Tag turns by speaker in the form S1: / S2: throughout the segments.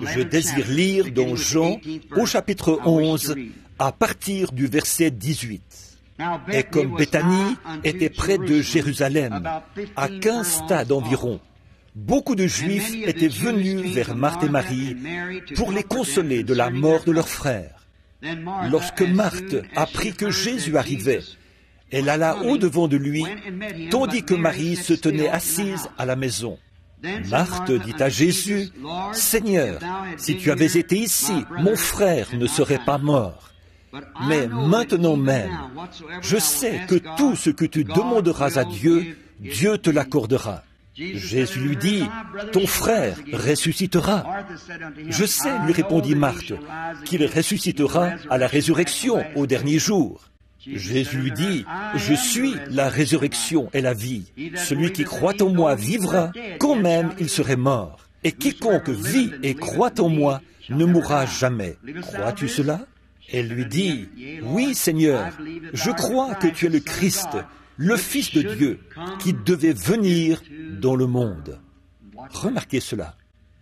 S1: Je désire lire dans Jean au chapitre 11 à partir du verset 18. Et comme Béthanie était près de Jérusalem, à 15 stades environ, beaucoup de Juifs étaient venus vers Marthe et Marie pour les consoler de la mort de leur frère. Lorsque Marthe apprit que Jésus arrivait, elle alla au-devant de lui, tandis que Marie se tenait assise à la maison. Marthe dit à Jésus, « Seigneur, si tu avais été ici, mon frère ne serait pas mort. Mais maintenant même, je sais que tout ce que tu demanderas à Dieu, Dieu te l'accordera. » Jésus lui dit, « Ton frère ressuscitera. » « Je sais, lui répondit Marthe, qu'il ressuscitera à la résurrection au dernier jour. » Jésus lui dit, « Je suis la résurrection et la vie. Celui qui croit en moi vivra, quand même il serait mort. Et quiconque vit et croit en moi ne mourra jamais. Crois-tu cela ?» Elle lui dit, « Oui, Seigneur, je crois que tu es le Christ, le Fils de Dieu, qui devait venir dans le monde. » Remarquez cela.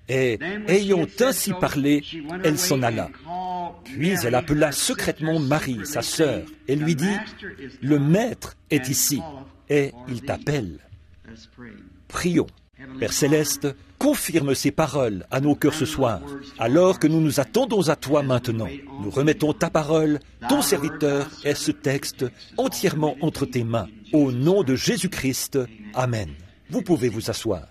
S1: Et ayant ainsi parlé, elle s'en alla. Puis elle appela secrètement Marie, sa sœur, et lui dit, « Le Maître est ici, et il t'appelle. » Prions. Père Céleste, confirme ces paroles à nos cœurs ce soir, alors que nous nous attendons à toi maintenant. Nous remettons ta parole, ton serviteur et ce texte entièrement entre tes mains. Au nom de Jésus-Christ, Amen. Vous pouvez vous asseoir.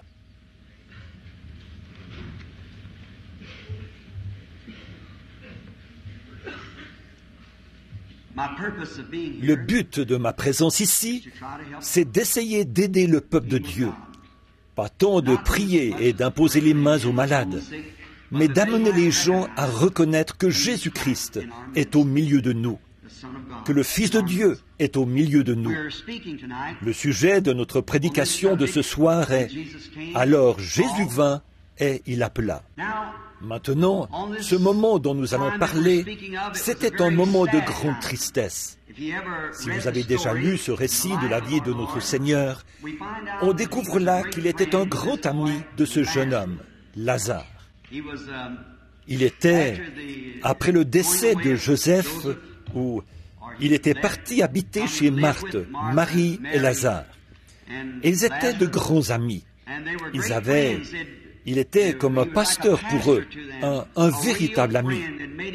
S1: Le but de ma présence ici, c'est d'essayer d'aider le peuple de Dieu. Pas tant de prier et d'imposer les mains aux malades, mais d'amener les gens à reconnaître que Jésus-Christ est au milieu de nous, que le Fils de Dieu est au milieu de nous. Le sujet de notre prédication de ce soir est « Alors Jésus vint et il appela ». Maintenant, ce moment dont nous allons parler, c'était un moment de grande tristesse. Si vous avez déjà lu ce récit de la vie de notre Seigneur, on découvre là qu'il était un grand ami de ce jeune homme, Lazare. Il était, après le décès de Joseph, où il était parti habiter chez Marthe, Marie et Lazare. Et ils étaient de grands amis. Il était comme un pasteur pour eux, un véritable ami.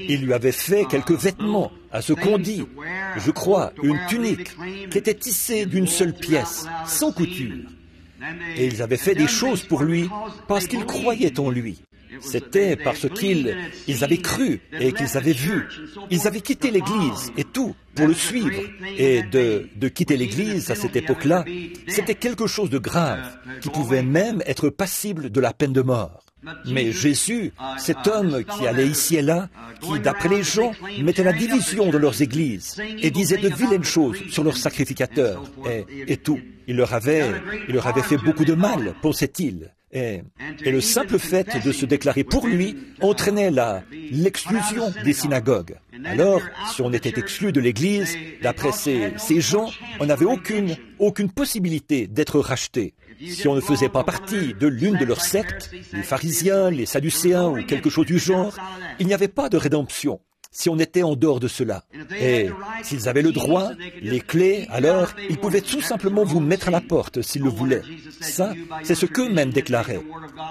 S1: Il lui avait fait quelques vêtements, à ce qu'on dit, je crois, une tunique, qui était tissée d'une seule pièce, sans couture. Et ils avaient fait des choses pour lui parce qu'ils croyaient en lui. C'était parce qu'ils avaient cru et qu'ils avaient vu. Ils avaient quitté l'Église et tout pour le suivre. Et de quitter l'Église à cette époque-là, c'était quelque chose de grave, qui pouvait même être passible de la peine de mort. Mais Jésus, cet homme qui allait ici et là, qui, d'après les gens, mettait la division de leurs églises et disait de vilaines choses sur leurs sacrificateurs et tout. Il leur avait fait beaucoup de mal, pensait-il. Et le simple fait de se déclarer pour lui entraînait l'exclusion des synagogues. Alors, si on était exclu de l'Église, d'après ces gens, on n'avait aucune possibilité d'être racheté. Si on ne faisait pas partie de l'une de leurs sectes, les pharisiens, les sadducéens ou quelque chose du genre, il n'y avait pas de rédemption. Si on était en dehors de cela. Et s'ils avaient le droit, les clés, alors ils pouvaient tout simplement vous mettre à la porte s'ils le voulaient. Ça, c'est ce qu'eux-mêmes déclaraient.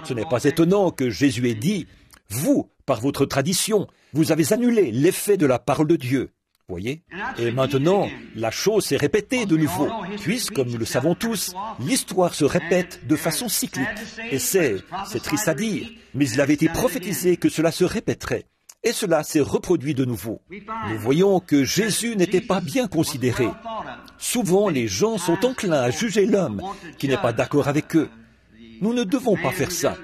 S1: Ce n'est pas étonnant que Jésus ait dit, « Vous, par votre tradition, vous avez annulé l'effet de la parole de Dieu. » Voyez? Et maintenant, la chose s'est répétée de nouveau, puisque, comme nous le savons tous, l'histoire se répète de façon cyclique. Et c'est triste à dire, mais il avait été prophétisé que cela se répéterait. Et cela s'est reproduit de nouveau. Nous voyons que Jésus n'était pas bien considéré. Souvent, les gens sont enclins à juger l'homme qui n'est pas d'accord avec eux. Nous ne devons pas faire ça.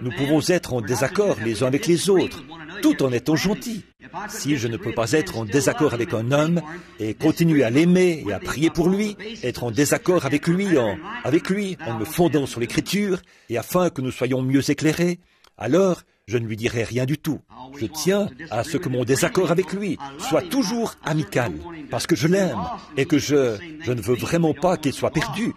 S1: Nous pouvons être en désaccord les uns avec les autres, tout en étant gentils. Si je ne peux pas être en désaccord avec un homme et continuer à l'aimer et à prier pour lui, être en désaccord avec lui en me fondant sur l'Écriture et afin que nous soyons mieux éclairés, alors je ne lui dirai rien du tout. Je tiens à ce que mon désaccord avec lui soit toujours amical, parce que je l'aime et que je ne veux vraiment pas qu'il soit perdu.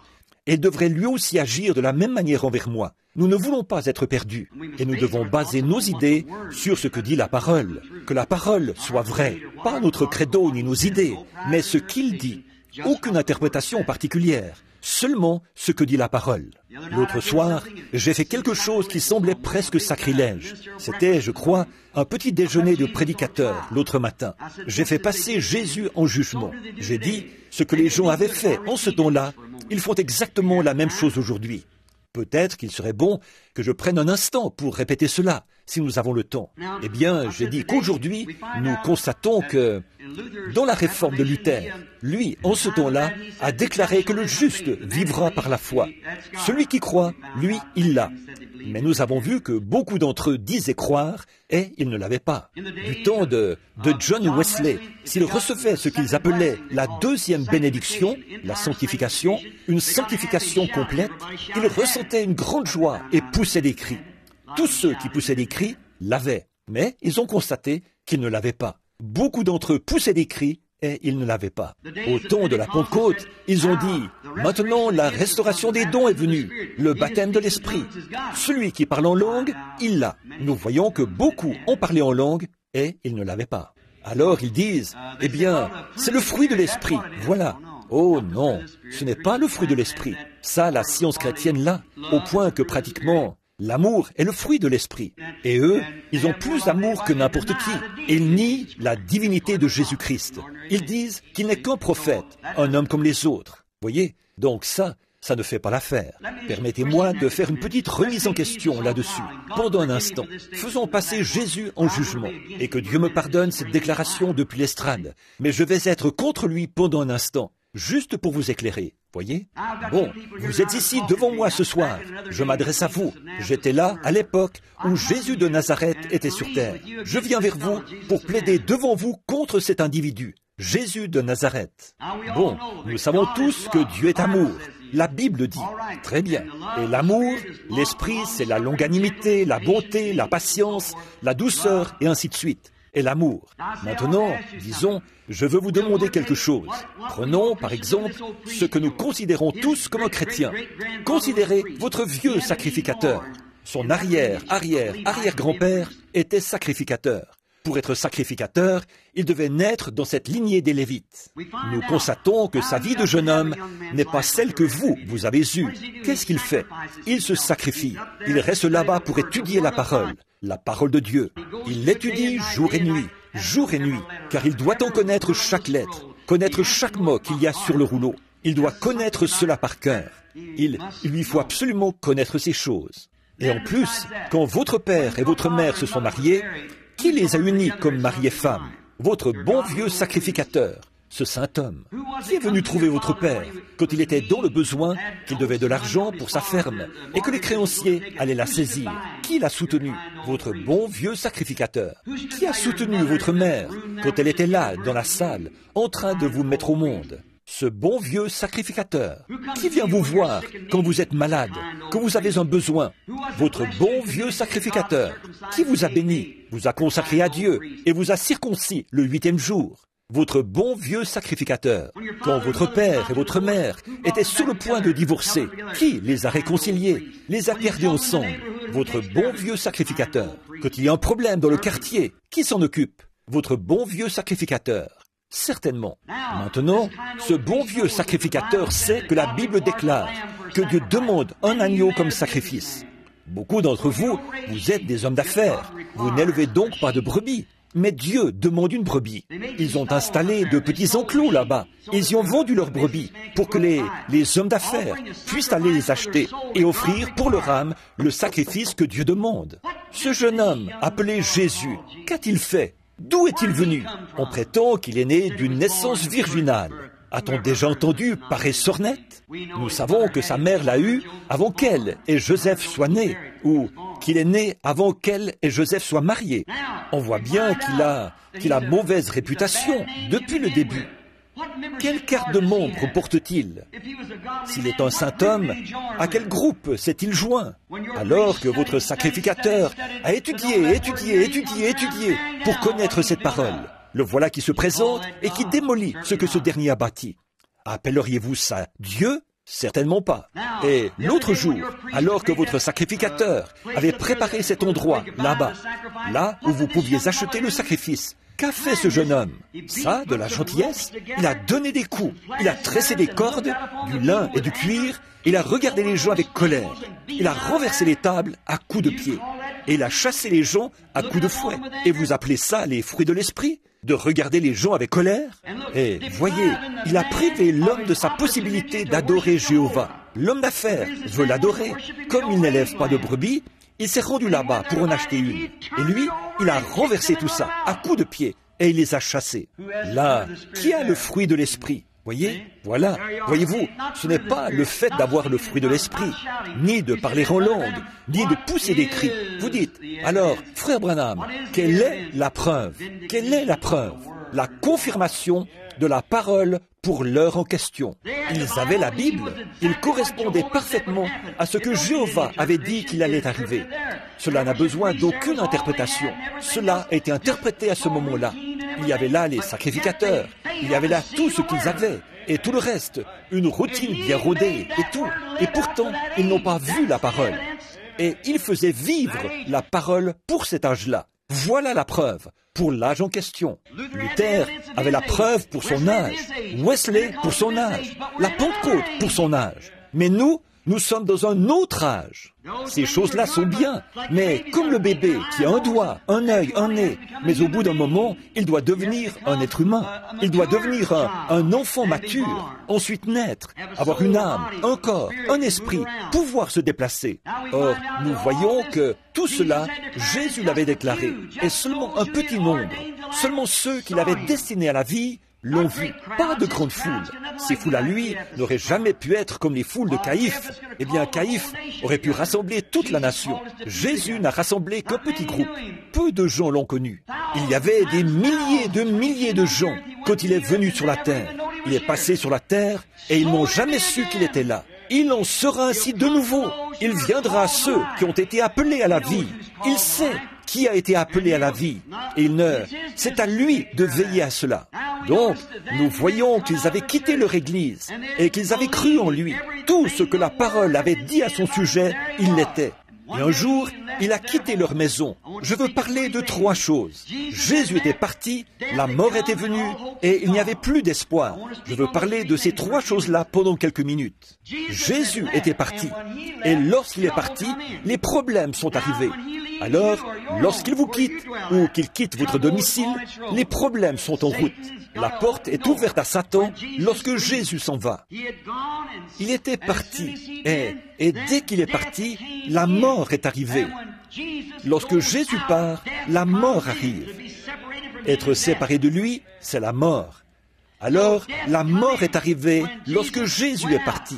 S1: Et il devrait lui aussi agir de la même manière envers moi. Nous ne voulons pas être perdus et nous devons baser nos idées sur ce que dit la parole. Que la parole soit vraie, pas notre credo ni nos idées, mais ce qu'il dit. Aucune interprétation particulière, seulement ce que dit la parole. L'autre soir, j'ai fait quelque chose qui semblait presque sacrilège. C'était, je crois, un petit déjeuner de prédicateur l'autre matin. J'ai fait passer Jésus en jugement. J'ai dit, ce que les gens avaient fait en ce temps-là, ils font exactement la même chose aujourd'hui. Peut-être qu'il serait bon que je prenne un instant pour répéter cela, si nous avons le temps. Eh bien, j'ai dit qu'aujourd'hui, nous constatons que, dans la réforme de Luther, lui, en ce temps-là, a déclaré que le juste vivra par la foi. Celui qui croit, lui, il l'a. Mais nous avons vu que beaucoup d'entre eux disaient croire et ils ne l'avaient pas. Du temps de John Wesley, s'ils recevaient ce qu'ils appelaient la deuxième bénédiction, la sanctification, une sanctification complète, ils ressentaient une grande joie et poussaient des cris. Tous ceux qui poussaient des cris l'avaient, mais ils ont constaté qu'ils ne l'avaient pas. Beaucoup d'entre eux poussaient des cris et ils ne l'avaient pas. Au temps de la Pentecôte, ils ont dit, maintenant la restauration des dons est venue, le baptême de l'Esprit. Celui qui parle en langue, il l'a. Nous voyons que beaucoup ont parlé en langue et ils ne l'avaient pas. Alors ils disent, eh bien, c'est le fruit de l'Esprit, voilà. Oh non, ce n'est pas le fruit de l'Esprit. Ça, la science chrétienne l'a, au point que pratiquement, l'amour est le fruit de l'Esprit. Et eux, ils ont plus d'amour que n'importe qui. Ils nient la divinité de Jésus-Christ. Ils disent qu'il n'est qu'un prophète, un homme comme les autres. Voyez? Donc ça ne fait pas l'affaire. Permettez-moi de faire une petite remise en question là-dessus. Pendant un instant, faisons passer Jésus en jugement. Et que Dieu me pardonne cette déclaration depuis l'estrade. Mais je vais être contre lui pendant un instant, juste pour vous éclairer. Voyez? Bon, vous êtes ici devant moi ce soir. Je m'adresse à vous. J'étais là à l'époque où Jésus de Nazareth était sur terre. Je viens vers vous pour plaider devant vous contre cet individu, Jésus de Nazareth. Bon, nous savons tous que Dieu est amour. La Bible dit, très bien. Et l'amour, l'esprit, c'est la longanimité, la bonté, la patience, la douceur et ainsi de suite. Et l'amour. Maintenant, disons, je veux vous demander quelque chose. Prenons, par exemple, ce que nous considérons tous comme un chrétien. Considérez votre vieux sacrificateur. Son arrière-grand-père était sacrificateur. Pour être sacrificateur, il devait naître dans cette lignée des Lévites. Nous constatons que sa vie de jeune homme n'est pas celle que vous avez eue. Qu'est-ce qu'il fait? Il se sacrifie. Il reste là-bas pour étudier la parole de Dieu. Il l'étudie jour et nuit, car il doit en connaître chaque lettre, connaître chaque mot qu'il y a sur le rouleau. Il doit connaître cela par cœur. Il lui faut absolument connaître ces choses. Et en plus, quand votre père et votre mère se sont mariés, qui les a unis comme mari et femme? Votre bon vieux sacrificateur, ce saint homme. Qui est venu trouver votre père quand il était dans le besoin, qu'il devait de l'argent pour sa ferme et que les créanciers allaient la saisir? Qui l'a soutenu? Votre bon vieux sacrificateur. Qui a soutenu votre mère quand elle était là, dans la salle, en train de vous mettre au monde? Ce bon vieux sacrificateur. Qui vient vous voir quand vous êtes malade, quand vous avez un besoin? Votre bon vieux sacrificateur. Qui vous a béni, vous a consacré à Dieu et vous a circoncis le 8e jour? Votre bon vieux sacrificateur. Quand votre père et votre mère étaient sur le point de divorcer, qui les a réconciliés, les a gardés ensemble? Votre bon vieux sacrificateur. Quand il y a un problème dans le quartier, qui s'en occupe? Votre bon vieux sacrificateur. Certainement. Maintenant, ce bon vieux sacrificateur sait que la Bible déclare que Dieu demande un agneau comme sacrifice. Beaucoup d'entre vous, vous êtes des hommes d'affaires. Vous n'élevez donc pas de brebis. Mais Dieu demande une brebis. Ils ont installé de petits enclos là-bas. Ils y ont vendu leurs brebis pour que les hommes d'affaires puissent aller les acheter et offrir pour leur âme le sacrifice que Dieu demande. Ce jeune homme, appelé Jésus, qu'a-t-il fait? D'où est-il venu? On prétend qu'il est né d'une naissance virginale. A-t-on déjà entendu pareille sornette? Nous savons que sa mère l'a eu avant qu'elle et Joseph soient nés, ou qu'il est né avant qu'elle et Joseph soient mariés. On voit bien qu'il a mauvaise réputation depuis le début. Quelle carte de membre porte-t-il? S'il est un saint homme, à quel groupe s'est-il joint? Alors que votre sacrificateur a étudié pour connaître cette parole. Le voilà qui se présente et qui démolit ce que ce dernier a bâti. Appelleriez-vous ça Dieu? Certainement pas. Et l'autre jour, alors que votre sacrificateur avait préparé cet endroit, là-bas, là où vous pouviez acheter le sacrifice, qu'a fait ce jeune homme? Ça, de la gentillesse? Il a donné des coups, il a tressé des cordes, du lin et du cuir, il a regardé les gens avec colère, il a renversé les tables à coups de pied, et il a chassé les gens à coups de fouet. Et vous appelez ça les fruits de l'esprit? De regarder les gens avec colère? Et voyez, il a privé l'homme de sa possibilité d'adorer Jéhovah. L'homme d'affaires veut l'adorer. Comme il n'élève pas de brebis, il s'est rendu là-bas pour en acheter une. Et lui, il a renversé tout ça à coups de pied et il les a chassés. Là, qui a le fruit de l'esprit? Voyez, voilà, voyez-vous, ce n'est pas le fait d'avoir le fruit de l'esprit, ni de parler en langue, ni de pousser des cris. Vous dites, alors, frère Branham, quelle est la preuve? Quelle est la preuve? La confirmation de la parole pour l'heure en question. Ils avaient la Bible, ils correspondaient parfaitement à ce que Jéhovah avait dit qu'il allait arriver. Cela n'a besoin d'aucune interprétation. Cela a été interprété à ce moment-là. Il y avait là les sacrificateurs, il y avait là tout ce qu'ils avaient, et tout le reste, une routine bien rodée, et tout. Et pourtant, ils n'ont pas vu la parole. Et ils faisaient vivre la parole pour cet âge-là. Voilà la preuve, pour l'âge en question. Luther avait la preuve pour son âge, Wesley pour son âge, la Pentecôte pour son âge. Mais nous sommes dans un autre âge. Ces choses-là sont bien, mais comme le bébé qui a un doigt, un œil, un nez, mais au bout d'un moment, il doit devenir un être humain. Il doit devenir un enfant mature, ensuite naître, avoir une âme, un corps, un esprit, pouvoir se déplacer. Or, nous voyons que tout cela, Jésus l'avait déclaré, et seulement un petit nombre, seulement ceux qu'il avait destinés à la vie, l'ont vu. Pas de grande foule. Ces foules à lui n'auraient jamais pu être comme les foules de Caïphe. Eh bien, Caïphe aurait pu rassembler toute la nation. Jésus n'a rassemblé qu'un petit groupe. Peu de gens l'ont connu. Il y avait des milliers de gens quand il est venu sur la terre. Il est passé sur la terre et ils n'ont jamais su qu'il était là. Il en sera ainsi de nouveau. Il viendra à ceux qui ont été appelés à la vie. Il sait qui a été appelé à la vie. Et c'est à lui de veiller à cela. Donc, nous voyons qu'ils avaient quitté leur Église et qu'ils avaient cru en lui. Tout ce que la parole avait dit à son sujet, il l'était. Et un jour, il a quitté leur maison. Je veux parler de 3 choses. Jésus était parti, la mort était venue, et il n'y avait plus d'espoir. Je veux parler de ces 3 choses-là pendant quelques minutes. Jésus était parti, et lorsqu'il est parti, les problèmes sont arrivés. Alors, lorsqu'il vous quitte, ou qu'il quitte votre domicile, les problèmes sont en route. La porte est ouverte à Satan lorsque Jésus s'en va. Il était parti, et dès qu'il est parti, la mort est arrivée. Lorsque Jésus part, la mort arrive. Être séparé de lui, c'est la mort. Alors, la mort est arrivée lorsque Jésus est parti.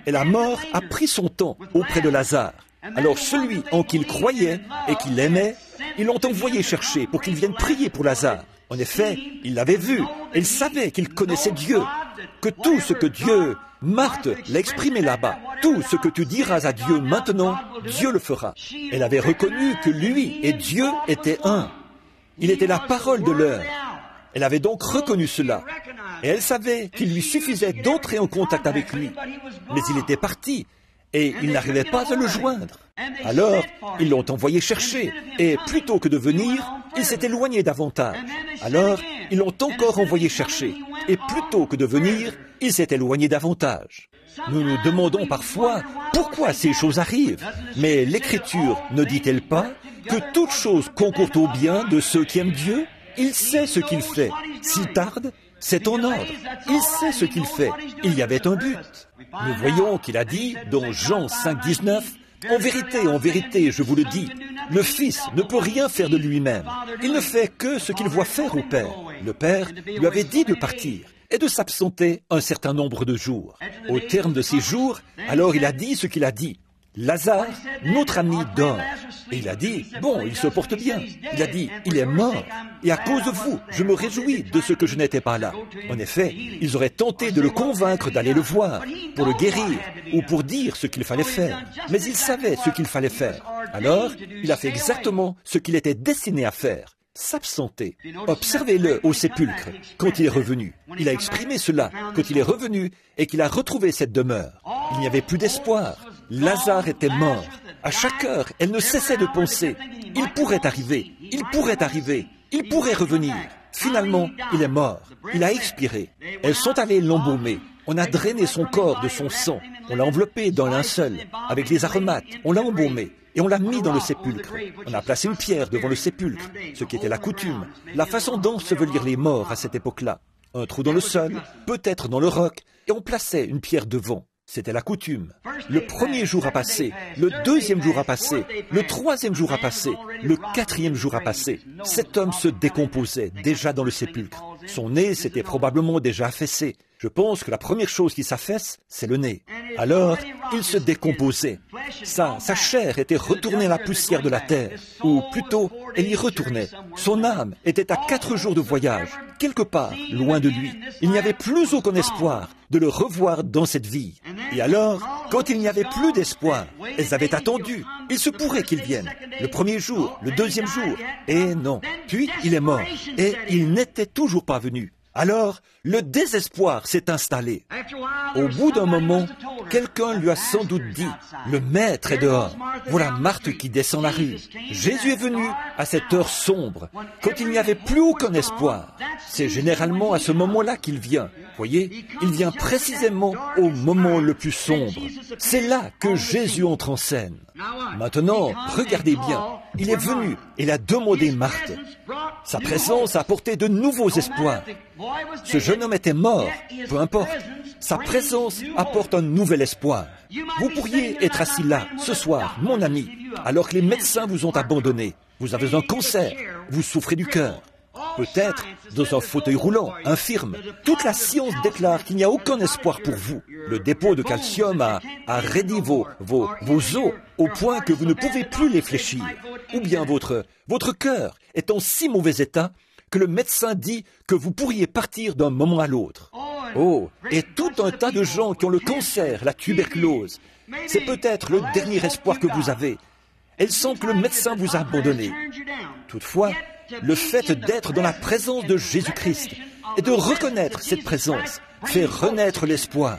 S1: Et la mort a pris son temps auprès de Lazare. Alors celui en qui il croyait et qu'il aimait, ils l'ont envoyé chercher pour qu'il vienne prier pour Lazare. En effet, il l'avait vu, et il savait qu'il connaissait Dieu, que tout ce que Dieu, Marthe l'a exprimé là-bas, tout ce que tu diras à Dieu maintenant, Dieu le fera. Elle avait reconnu que lui et Dieu étaient un. Il était la parole de l'heure. Elle avait donc reconnu cela, et elle savait qu'il lui suffisait d'entrer en contact avec lui. Mais il était parti, et il n'arrivait pas à le joindre. Alors, ils l'ont envoyé chercher, et plutôt que de venir, il s'est éloigné davantage. Alors, ils l'ont encore envoyé chercher, et plutôt que de venir, il s'est éloigné davantage. Nous nous demandons parfois pourquoi ces choses arrivent, mais l'Écriture ne dit-elle pas que toute chose concourt au bien de ceux qui aiment Dieu? Il sait ce qu'il fait. S'il tarde, c'est en ordre. Il sait ce qu'il fait. Il y avait un but. Nous voyons qu'il a dit, dans Jean 5, 19, « En vérité, je vous le dis, le Fils ne peut rien faire de lui-même. Il ne fait que ce qu'il voit faire au Père. Le Père lui avait dit de partir et de s'absenter un certain nombre de jours. Au terme de ces jours, alors il a dit ce qu'il a dit. Lazare, notre ami, dort. Et il a dit, bon, il se porte bien. Il a dit, il est mort. Et à cause de vous, je me réjouis de ce que je n'étais pas là. En effet, ils auraient tenté de le convaincre d'aller le voir, pour le guérir, ou pour dire ce qu'il fallait faire. Mais il savait ce qu'il fallait faire. Alors, il a fait exactement ce qu'il était destiné à faire. s'absenter. Observez-le au sépulcre quand il est revenu. Il a exprimé cela quand il est revenu et qu'il a retrouvé cette demeure. Il n'y avait plus d'espoir. Lazare était mort. À chaque heure, elle ne cessait de penser. Il pourrait arriver, il pourrait arriver, il pourrait revenir. Finalement, il est mort. Il a expiré. Elles sont allées l'embaumer. On a drainé son corps de son sang. On l'a enveloppé dans linceul. Avec les aromates, on l'a embaumé. Et on l'a mis dans le sépulcre. On a placé une pierre devant le sépulcre, ce qui était la coutume, la façon d'ensevelir les morts à cette époque-là. Un trou dans le sol, peut-être dans le roc, et on plaçait une pierre devant. C'était la coutume. Le premier jour a passé, le deuxième jour a passé, le troisième jour a passé, le quatrième jour a passé. Cet homme se décomposait déjà dans le sépulcre. Son nez s'était probablement déjà affaissé. Je pense que la première chose qui s'affaisse, c'est le nez. Alors, il se décomposait. Sa chair était retournée à la poussière de la terre, ou plutôt, elle y retournait. Son âme était à 4 jours de voyage, quelque part, loin de lui. Il n'y avait plus aucun espoir de le revoir dans cette vie. Et alors, quand il n'y avait plus d'espoir, elles avaient attendu. Il se pourrait qu'il vienne, le premier jour, le deuxième jour, et non. Puis, il est mort, et il n'était toujours pas venu. Alors, le désespoir s'est installé. Au bout d'un moment, quelqu'un lui a sans doute dit, « Le maître est dehors. Voilà Marthe qui descend la rue. » Jésus est venu à cette heure sombre, quand il n'y avait plus aucun espoir. C'est généralement à ce moment-là qu'il vient. Voyez, il vient précisément au moment le plus sombre. C'est là que Jésus entre en scène. Maintenant, regardez bien. Il est venu et il a demandé Marthe. Sa présence a apporté de nouveaux espoirs. Ce jeune homme était mort, peu importe. Sa présence apporte un nouvel espoir. Vous pourriez être assis là, ce soir, mon ami, alors que les médecins vous ont abandonné. Vous avez un cancer, vous souffrez du cœur. Peut-être dans un fauteuil roulant, infirme. Toute la science déclare qu'il n'y a aucun espoir pour vous. Le dépôt de calcium a raidi vos os au point que vous ne pouvez plus les fléchir. Ou bien votre cœur est en si mauvais état que le médecin dit que vous pourriez partir d'un moment à l'autre. Oh, et tout un tas de gens qui ont le cancer, la tuberculose. C'est peut-être le dernier espoir que vous avez. Elle sent que le médecin vous a abandonné. Toutefois, le fait d'être dans la présence de Jésus-Christ et de reconnaître cette présence fait renaître l'espoir.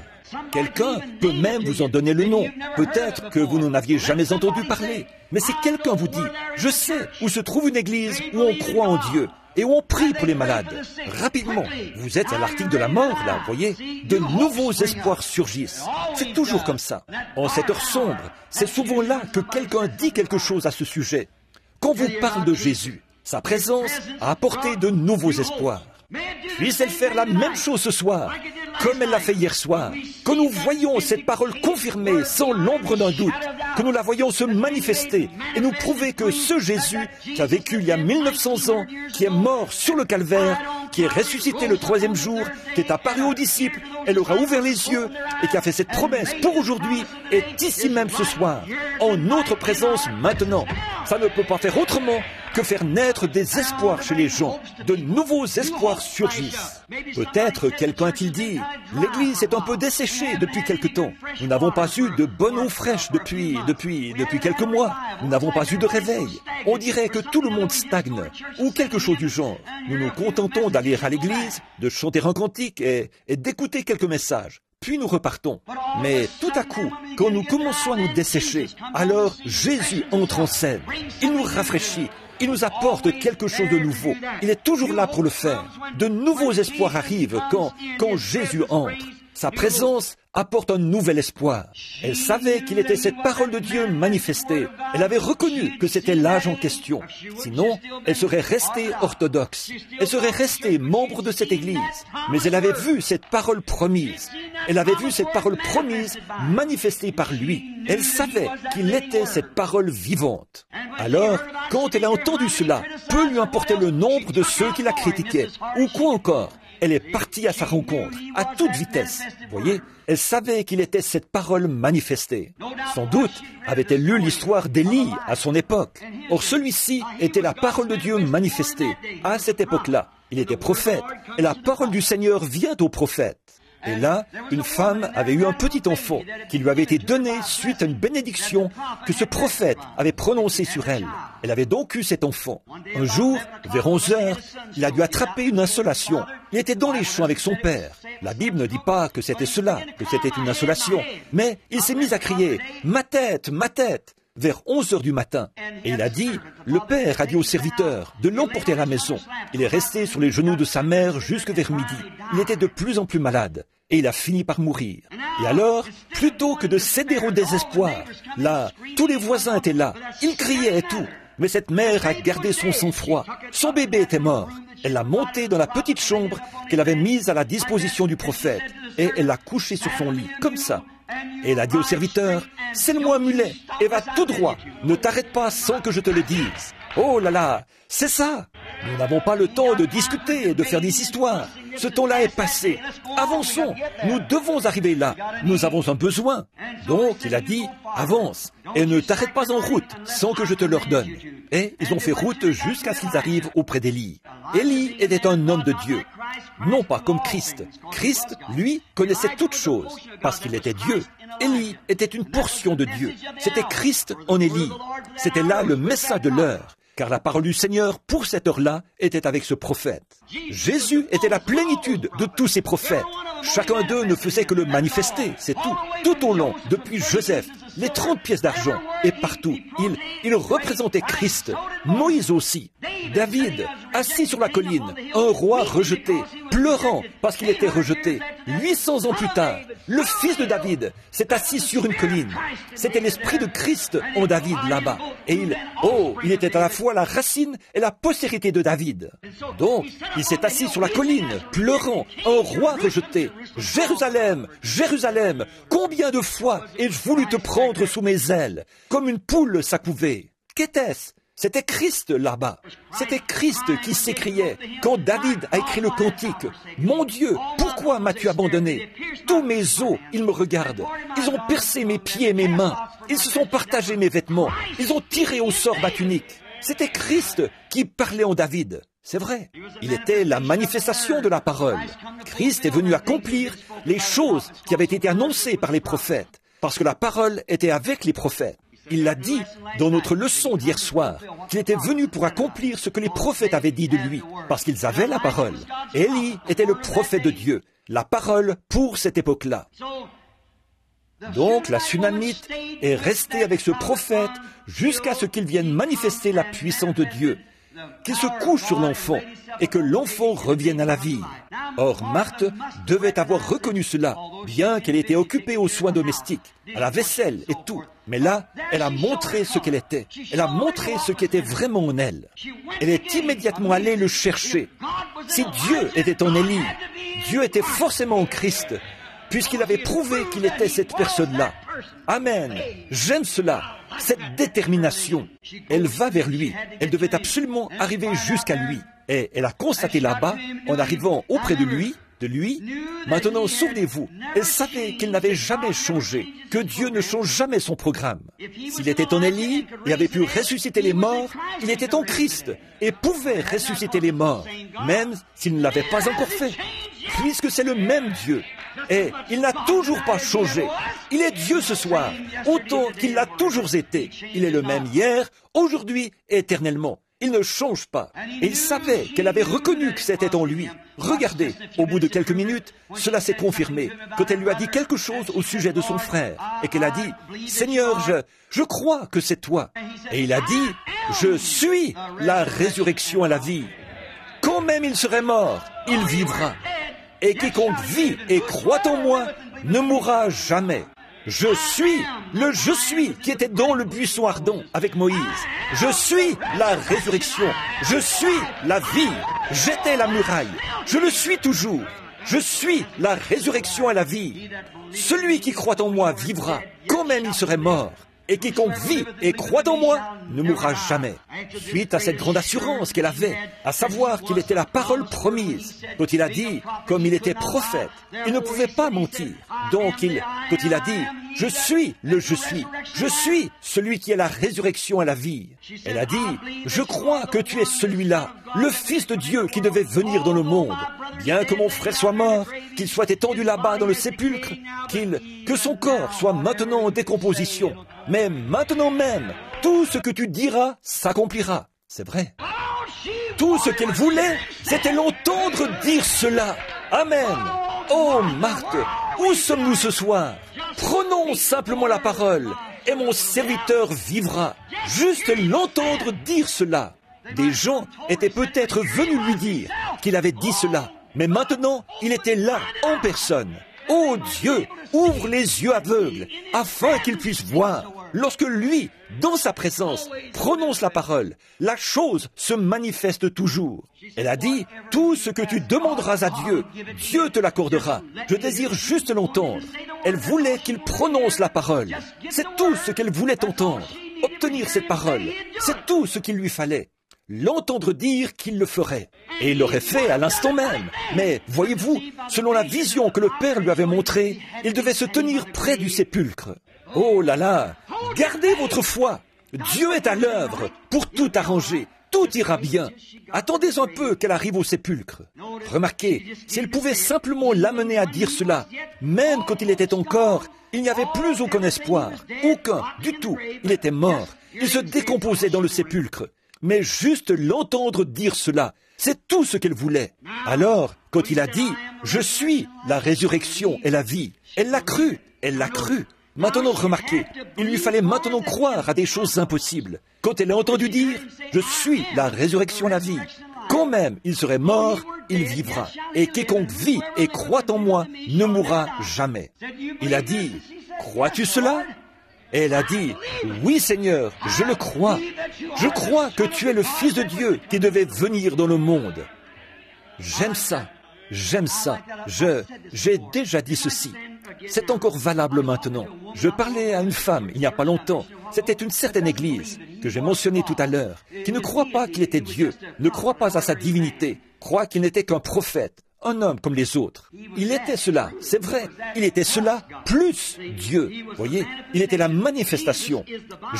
S1: Quelqu'un peut même vous en donner le nom. Peut-être que vous n'en aviez jamais entendu parler. Mais si quelqu'un vous dit, je sais où se trouve une église où on croit en Dieu et où on prie pour les malades, rapidement, vous êtes à l'article de la mort, là, voyez, de nouveaux espoirs surgissent. C'est toujours comme ça. En cette heure sombre, c'est souvent là que quelqu'un dit quelque chose à ce sujet. Quand vous parle de Jésus, sa présence a apporté de nouveaux espoirs. Puisse-t-elle faire la même chose ce soir, comme elle l'a fait hier soir, que nous voyons cette parole confirmée sans l'ombre d'un doute, que nous la voyons se manifester et nous prouver que ce Jésus qui a vécu il y a 1900 ans, qui est mort sur le calvaire, qui est ressuscité le 3e jour, qui est apparu aux disciples, et leur a ouvert les yeux et qui a fait cette promesse pour aujourd'hui, est ici même ce soir, en notre présence maintenant. Ça ne peut pas faire autrement que faire naître des espoirs chez les gens. De nouveaux espoirs surgissent. Peut-être quelqu'un a-t-il dit, l'église est un peu desséchée depuis quelque temps. Nous n'avons pas eu de bonne eau fraîche depuis quelques mois. Nous n'avons pas eu de réveil. On dirait que tout le monde stagne, ou quelque chose du genre. Nous nous contentons d'aller à l'église, de chanter un cantique et d'écouter quelques messages. Puis nous repartons. Mais tout à coup, quand nous commençons à nous dessécher, alors Jésus entre en scène. Il nous rafraîchit. Il nous apporte quelque chose de nouveau. Il est toujours là pour le faire. De nouveaux espoirs arrivent quand Jésus entre. Sa présence apporte un nouvel espoir. Elle savait qu'il était cette parole de Dieu manifestée. Elle avait reconnu que c'était l'âge en question. Sinon, elle serait restée orthodoxe. Elle serait restée membre de cette Église. Mais elle avait vu cette parole promise. Elle avait vu cette parole promise manifestée par lui. Elle savait qu'il était cette parole vivante. Alors, quand elle a entendu cela, peu lui importait le nombre de ceux qui la critiquaient. Ou quoi encore, elle est partie à sa rencontre, à toute vitesse. Voyez, elle savait qu'il était cette parole manifestée. Sans doute avait-elle lu l'histoire d'Élie à son époque. Or, celui-ci était la parole de Dieu manifestée. À cette époque-là, il était prophète, et la parole du Seigneur vient au prophète. Et là, une femme avait eu un petit enfant qui lui avait été donné suite à une bénédiction que ce prophète avait prononcée sur elle. Elle avait donc eu cet enfant. Un jour, vers 11 heures, il a dû attraper une insolation. Il était dans les champs avec son père. La Bible ne dit pas que c'était cela, que c'était une insolation. Mais il s'est mis à crier « Ma tête, ma tête !» vers 11 heures du matin. Et il a dit, le père a dit au serviteur de l'emporter à la maison. Il est resté sur les genoux de sa mère jusque vers midi. Il était de plus en plus malade. Et il a fini par mourir. Et alors, plutôt que de céder au désespoir, là, tous les voisins étaient là. Ils criaient et tout. Mais cette mère a gardé son sang-froid. Son bébé était mort. Elle l'a monté dans la petite chambre qu'elle avait mise à la disposition du prophète. Et elle l'a couché sur son lit, comme ça. Et elle a dit au serviteur, « Scelle-moi un mulet et va tout droit. Ne t'arrête pas sans que je te le dise. » Oh là là, c'est ça. Nous n'avons pas le temps de discuter et de faire des histoires. Ce temps-là est passé. Avançons. Nous devons arriver là. Nous avons un besoin. Donc, il a dit, avance et ne t'arrête pas en route sans que je te l'ordonne. Et ils ont fait route jusqu'à ce qu'ils arrivent auprès d'Élie. Élie était un homme de Dieu. Non pas comme Christ. Christ, lui, connaissait toutes choses parce qu'il était Dieu. Élie était une portion de Dieu. C'était Christ en Élie. C'était là le message de l'heure. Car la parole du Seigneur, pour cette heure-là, était avec ce prophète. Jésus était la plénitude de tous ces prophètes. Chacun d'eux ne faisait que le manifester, c'est tout. Tout au long, depuis Joseph, les 30 pièces d'argent, et partout, il représentait Christ. Moïse aussi. David, assis sur la colline, un roi rejeté, pleurant parce qu'il était rejeté. 800 ans plus tard, le fils de David s'est assis sur une colline. C'était l'esprit de Christ en David là-bas. Et il était à la fois la racine et la postérité de David. Donc, il s'est assis sur la colline, pleurant, un roi rejeté. Jérusalem, Jérusalem, combien de fois ai-je voulu te prendre sous mes ailes, comme une poule s'accouvait. Qu'était-ce? C'était Christ là-bas. C'était Christ qui s'écriait quand David a écrit le cantique. « Mon Dieu, pourquoi m'as-tu abandonné? Tous mes os, ils me regardent. Ils ont percé mes pieds et mes mains. Ils se sont partagés mes vêtements. Ils ont tiré au sort ma tunique. » C'était Christ qui parlait en David. C'est vrai. Il était la manifestation de la parole. Christ est venu accomplir les choses qui avaient été annoncées par les prophètes, parce que la parole était avec les prophètes. Il l'a dit dans notre leçon d'hier soir, qu'il était venu pour accomplir ce que les prophètes avaient dit de lui, parce qu'ils avaient la parole. Élie était le prophète de Dieu, la parole pour cette époque-là. Donc la Sunamite est restée avec ce prophète jusqu'à ce qu'il vienne manifester la puissance de Dieu, qu'il se couche sur l'enfant et que l'enfant revienne à la vie. Or, Marthe devait avoir reconnu cela, bien qu'elle était occupée aux soins domestiques, à la vaisselle et tout. Mais là, elle a montré ce qu'elle était. Elle a montré ce qui était vraiment en elle. Elle est immédiatement allée le chercher. Si Dieu était en Élie, Dieu était forcément en Christ, puisqu'il avait prouvé qu'il était cette personne-là. Amen. J'aime cela, cette détermination. Elle va vers lui. Elle devait absolument arriver jusqu'à lui. Et elle a constaté là-bas, en arrivant auprès de lui, maintenant souvenez-vous, elle savait qu'il n'avait jamais changé, que Dieu ne change jamais son programme. S'il était en Élie et avait pu ressusciter les morts, il était en Christ et pouvait ressusciter les morts, même s'il ne l'avait pas encore fait, puisque c'est le même Dieu. Et il n'a toujours pas changé. Il est Dieu ce soir, autant qu'il l'a toujours été. Il est le même hier, aujourd'hui et éternellement. Il ne change pas. Et il savait qu'elle avait reconnu que c'était en lui. Regardez, au bout de quelques minutes, cela s'est confirmé, quand elle lui a dit quelque chose au sujet de son frère, et qu'elle a dit, « Seigneur, je crois que c'est toi. » Et il a dit, « Je suis la résurrection et la vie. Quand même il serait mort, il vivra. Et quiconque vit et croit en moi ne mourra jamais. » Je suis le je suis qui était dans le buisson ardent avec Moïse. Je suis la résurrection. Je suis la vie. J'étais la muraille. Je le suis toujours. Je suis la résurrection et la vie. Celui qui croit en moi vivra, quand même il serait mort. et quiconque vit et croit en moi ne mourra jamais. Suite à cette grande assurance qu'elle avait, à savoir qu'il était la parole promise, quand il a dit, comme il était prophète, il ne pouvait pas mentir. Donc quand il a dit, je suis celui qui est la résurrection et la vie. Elle a dit, je crois que tu es celui-là, le Fils de Dieu qui devait venir dans le monde. Bien que mon frère soit mort, qu'il soit étendu là-bas dans le sépulcre, que son corps soit maintenant en décomposition. Mais maintenant même, tout ce que tu diras s'accomplira. C'est vrai. Tout ce qu'elle voulait, c'était l'entendre dire cela. Amen. Oh Marthe, où sommes-nous ce soir? Prenons simplement la parole, et mon serviteur vivra. Juste l'entendre dire cela. Des gens étaient peut-être venus lui dire qu'il avait dit cela, mais maintenant, il était là, en personne. Oh Dieu, ouvre les yeux aveugles, afin qu'ils puissent voir. Lorsque lui, dans sa présence, prononce la parole, la chose se manifeste toujours. Elle a dit, tout ce que tu demanderas à Dieu, Dieu te l'accordera. Je désire juste l'entendre. Elle voulait qu'il prononce la parole. C'est tout ce qu'elle voulait entendre. Obtenir cette parole, c'est tout ce qu'il lui fallait. L'entendre dire qu'il le ferait. Et il l'aurait fait à l'instant même. Mais, voyez-vous, selon la vision que le Père lui avait montrée, il devait se tenir près du sépulcre. Oh là là, gardez votre foi. Dieu est à l'œuvre pour tout arranger. Tout ira bien. Attendez un peu qu'elle arrive au sépulcre. Remarquez, si elle pouvait simplement l'amener à dire cela, même quand il était encore, il n'y avait plus aucun espoir. Aucun, du tout. Il était mort. Il se décomposait dans le sépulcre. Mais juste l'entendre dire cela, c'est tout ce qu'elle voulait. Alors, quand il a dit « Je suis la résurrection et la vie », elle l'a cru, elle l'a cru. Maintenant, remarquez, il lui fallait maintenant croire à des choses impossibles. Quand elle a entendu dire « Je suis la résurrection et la vie », quand même il serait mort, il vivra. Et quiconque vit et croit en moi ne mourra jamais. Il a dit « Crois-tu cela ?» Et elle a dit, « Oui Seigneur, je le crois. Je crois que tu es le Fils de Dieu qui devait venir dans le monde. » J'aime ça, j'aime ça. J'ai déjà dit ceci. C'est encore valable maintenant. Je parlais à une femme il n'y a pas longtemps. C'était une certaine église que j'ai mentionnée tout à l'heure, qui ne croit pas qu'il était Dieu, ne croit pas à sa divinité, croit qu'il n'était qu'un prophète. Un homme comme les autres. Il était cela, c'est vrai. Il était cela plus Dieu. Voyez, il était la manifestation.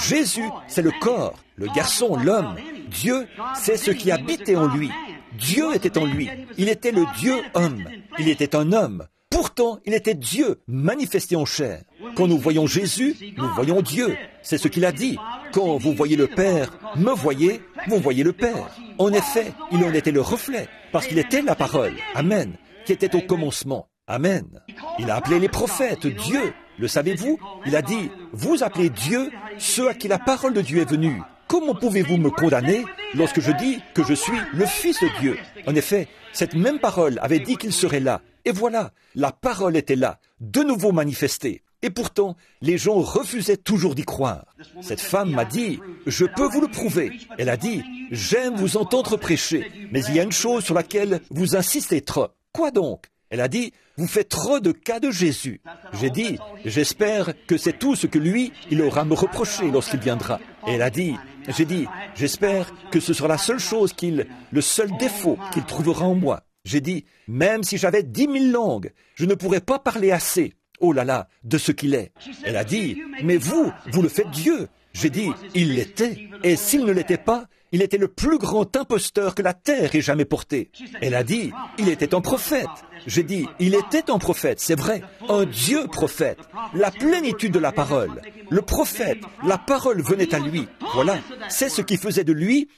S1: Jésus, c'est le corps, le garçon, l'homme. Dieu, c'est ce qui habitait en lui. Dieu était en lui. Il était le Dieu homme. Il était un homme. Pourtant, il était Dieu manifesté en chair. Quand nous voyons Jésus, nous voyons Dieu. C'est ce qu'il a dit. Quand vous voyez le Père, me voyez, vous voyez le Père. En effet, il en était le reflet, parce qu'il était la parole, Amen, qui était au commencement, Amen. Il a appelé les prophètes Dieu, le savez-vous? Il a dit, vous appelez Dieu ceux à qui la parole de Dieu est venue. Comment pouvez-vous me condamner lorsque je dis que je suis le Fils de Dieu? En effet, cette même parole avait dit qu'il serait là. Et voilà, la parole était là, de nouveau manifestée. Et pourtant, les gens refusaient toujours d'y croire. Cette femme m'a dit, je peux vous le prouver. Elle a dit, j'aime vous entendre prêcher, mais il y a une chose sur laquelle vous insistez trop. Quoi donc? Elle a dit, vous faites trop de cas de Jésus. J'ai dit, j'espère que c'est tout ce que lui, il aura à me reprocher lorsqu'il viendra. Et elle a dit, j'ai dit, j'espère que ce sera la seule chose le seul défaut qu'il trouvera en moi. J'ai dit, même si j'avais 10 000 langues, je ne pourrais pas parler assez. Oh là là, de ce qu'il est. Elle a dit, mais vous le faites Dieu. J'ai dit, il l'était. Et s'il ne l'était pas, il était le plus grand imposteur que la terre ait jamais porté. Elle a dit, il était un prophète. J'ai dit, il était un prophète, c'est vrai, un Dieu prophète. La plénitude de la parole. Le prophète, la parole venait à lui. Voilà, c'est ce qui faisait de lui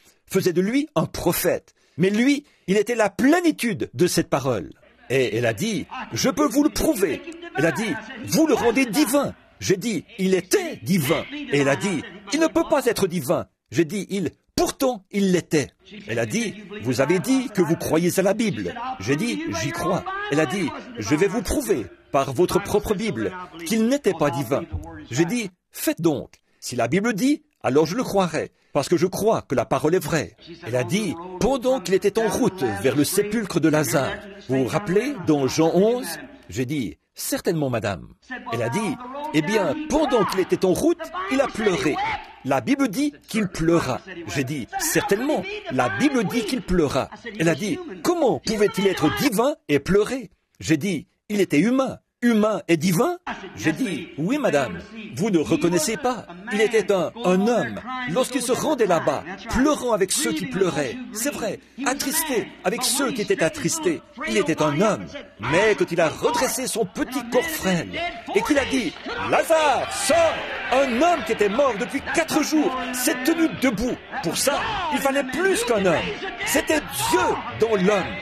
S1: un prophète. Mais lui, il était la plénitude de cette parole. Et elle a dit, je peux vous le prouver. Elle a dit, vous le rendez divin. J'ai dit, il était divin. Et elle a dit, il ne peut pas être divin. J'ai dit, pourtant, il l'était. Elle a dit, vous avez dit que vous croyez à la Bible. J'ai dit, j'y crois. Elle a dit, je vais vous prouver, par votre propre Bible, qu'il n'était pas divin. J'ai dit, faites donc. Si la Bible dit, alors je le croirai, parce que je crois que la parole est vraie. Elle a dit, pendant qu'il était en route vers le sépulcre de Lazare, vous vous rappelez, dans Jean 11, j'ai dit, certainement madame. Elle a dit, Eh bien, pendant qu'il était en route, il a pleuré. La Bible dit qu'il pleura. J'ai dit, certainement, la Bible dit qu'il pleura. Elle a dit, comment pouvait-il être divin et pleurer? J'ai dit, il était humain. Humain et divin? J'ai dit, oui madame, vous ne reconnaissez pas. Il était un homme. Lorsqu'il se rendait là-bas, pleurant avec ceux qui pleuraient, c'est vrai, attristé avec ceux qui étaient attristés, il était un homme. Mais quand il a redressé son petit corps frêle et qu'il a dit, Lazare, sors! Un homme qui était mort depuis 4 jours s'est tenu debout. Pour ça, il fallait plus qu'un homme. C'était Dieu dans l'homme.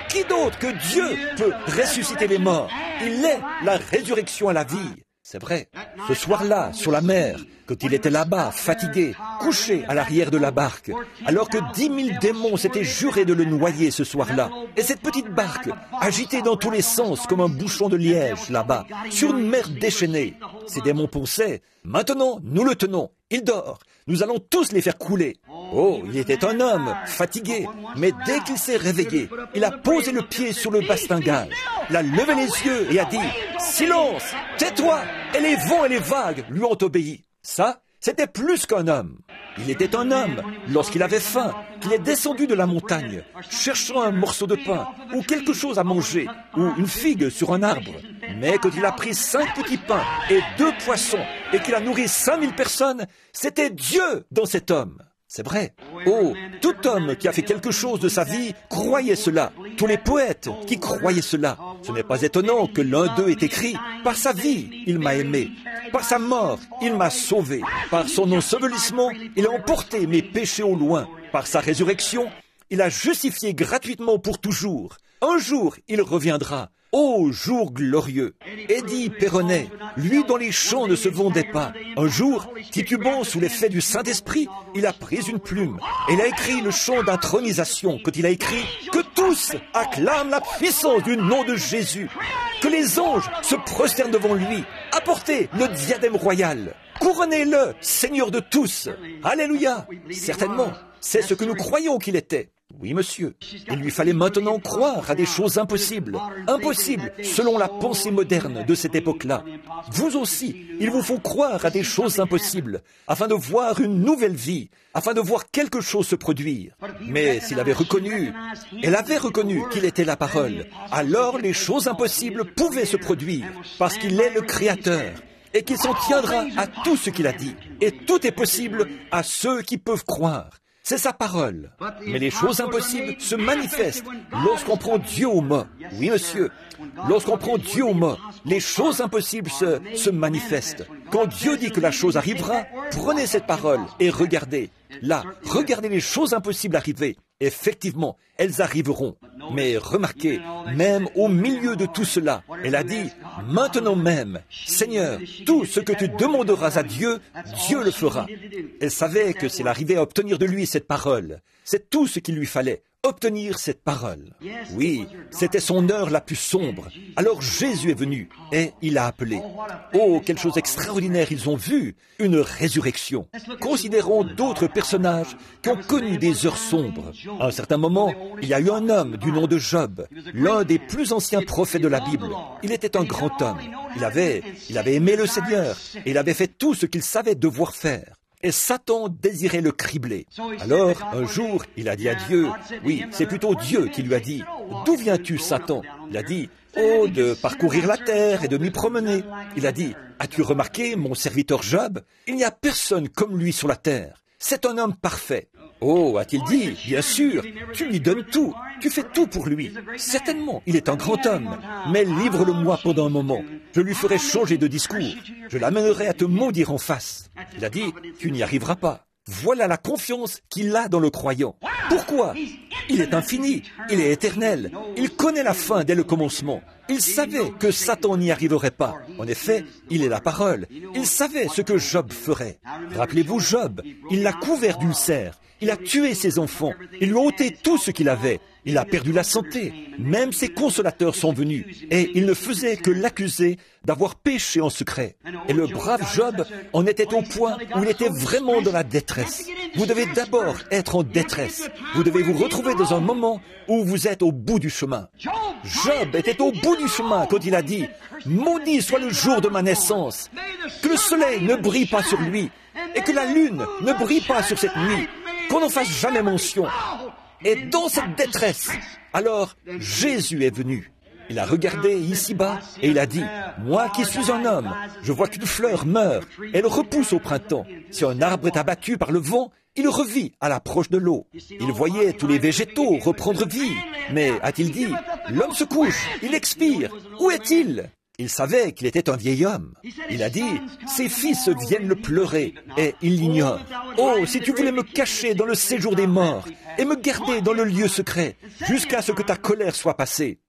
S1: Qui d'autre que Dieu peut ressusciter les morts? Il est la résurrection à la vie. C'est vrai. Ce soir-là, sur la mer, quand il était là-bas, fatigué, couché à l'arrière de la barque, alors que 10 000 démons s'étaient jurés de le noyer ce soir-là, et cette petite barque, agitée dans tous les sens comme un bouchon de liège là-bas, sur une mer déchaînée, ces démons pensaient, maintenant, nous le tenons, il dort, nous allons tous les faire couler. Oh, il était un homme, fatigué, mais dès qu'il s'est réveillé, il a posé le pied sur le bastingage, il a levé les yeux et a dit, « Silence, tais-toi !» Et les vents et les vagues lui ont obéi. Ça, c'était plus qu'un homme. Il était un homme lorsqu'il avait faim, qu'il est descendu de la montagne, cherchant un morceau de pain, ou quelque chose à manger, ou une figue sur un arbre. Mais quand il a pris 5 petits pains et 2 poissons, et qu'il a nourri 5000 personnes, c'était Dieu dans cet homme. C'est vrai. Oh, tout homme qui a fait quelque chose de sa vie croyait cela. Tous les poètes qui croyaient cela. Ce n'est pas étonnant que l'un d'eux ait écrit « Par sa vie, il m'a aimé. Par sa mort, il m'a sauvé. Par son ensevelissement, il a emporté mes péchés au loin. Par sa résurrection, il a justifié gratuitement pour toujours. Un jour, il reviendra. Ô jour glorieux! Eddie Perronnet, lui dont les chants ne se vendaient pas, un jour, titubant sous l'effet du Saint-Esprit, il a pris une plume et il a écrit le chant d'intronisation quand il a écrit « Que tous acclament la puissance du nom de Jésus, que les anges se prosternent devant lui, apportez le diadème royal, couronnez-le, Seigneur de tous. Alléluia !» Certainement, c'est ce que nous croyons qu'il était. Oui, monsieur. Il lui fallait maintenant croire à des choses impossibles. Impossibles, selon la pensée moderne de cette époque-là. Vous aussi, il vous faut croire à des choses impossibles, afin de voir une nouvelle vie, afin de voir quelque chose se produire. Mais s'il avait reconnu, elle avait reconnu qu'il était la parole, alors les choses impossibles pouvaient se produire, parce qu'il est le Créateur, et qu'il s'en tiendra à tout ce qu'il a dit. Et tout est possible à ceux qui peuvent croire. C'est sa parole. Mais les choses impossibles se manifestent lorsqu'on prend Dieu au mot. Oui, monsieur. Lorsqu'on prend Dieu au mot, les choses impossibles se manifestent. Quand Dieu dit que la chose arrivera, prenez cette parole et regardez. Là, regardez les choses impossibles arriver. Effectivement, elles arriveront. Mais remarquez, même au milieu de tout cela, elle a dit, maintenant même, Seigneur, tout ce que tu demanderas à Dieu, Dieu le fera. Elle savait que s'il arrivait à obtenir de lui cette parole, c'est tout ce qu'il lui fallait, obtenir cette parole. Oui, c'était son heure la plus sombre. Alors Jésus est venu et il a appelé. Oh, quelle chose extraordinaire ils ont vu, une résurrection. Considérons d'autres personnages qui ont connu des heures sombres. À un certain moment, il y a eu un homme du nom de Job, l'un des plus anciens prophètes de la Bible. Il était un grand homme. Il avait aimé le Seigneur et il avait fait tout ce qu'il savait devoir faire. Et Satan désirait le cribler. Alors, un jour, il a dit à Dieu, oui, c'est plutôt Dieu qui lui a dit, « D'où viens-tu, Satan ?» Il a dit, « Oh, de parcourir la terre et de m'y promener. » Il a dit, « As-tu remarqué mon serviteur Job? Il n'y a personne comme lui sur la terre. C'est un homme parfait. » Oh, a-t-il dit, bien sûr, tu lui donnes tout, tu fais tout pour lui. Certainement, il est un grand homme, mais livre-le-moi pendant un moment. Je lui ferai changer de discours. Je l'amènerai à te maudire en face. Il a dit, tu n'y arriveras pas. Voilà la confiance qu'il a dans le croyant. Pourquoi? Il est infini, il est éternel, il connaît la fin dès le commencement. Il savait que Satan n'y arriverait pas. En effet, il est la parole. Il savait ce que Job ferait. Rappelez-vous Job, il l'a couvert d'ulcères. Il a tué ses enfants. Il lui a ôté tout ce qu'il avait. Il a perdu la santé. Même ses consolateurs sont venus. Et il ne faisait que l'accuser d'avoir péché en secret. Et le brave Job en était au point où il était vraiment dans la détresse. Vous devez d'abord être en détresse. Vous devez vous retrouver dans un moment où vous êtes au bout du chemin. Job était au bout du chemin quand il a dit « Maudit soit le jour de ma naissance, que le soleil ne brille pas sur lui, et que la lune ne brille pas sur cette nuit, qu'on n'en fasse jamais mention. » Et dans cette détresse, alors Jésus est venu. Il a regardé ici-bas et il a dit, « Moi qui suis un homme, je vois qu'une fleur meurt, elle repousse au printemps. Si un arbre est abattu par le vent, il revit à l'approche de l'eau. » Il voyait tous les végétaux reprendre vie. Mais, a-t-il dit, « L'homme se couche, il expire. Où est-il » Il savait qu'il était un vieil homme. Il a dit, « Ses fils viennent le pleurer, et il l'ignore. Oh, si tu voulais me cacher dans le séjour des morts, et me garder dans le lieu secret, jusqu'à ce que ta colère soit passée.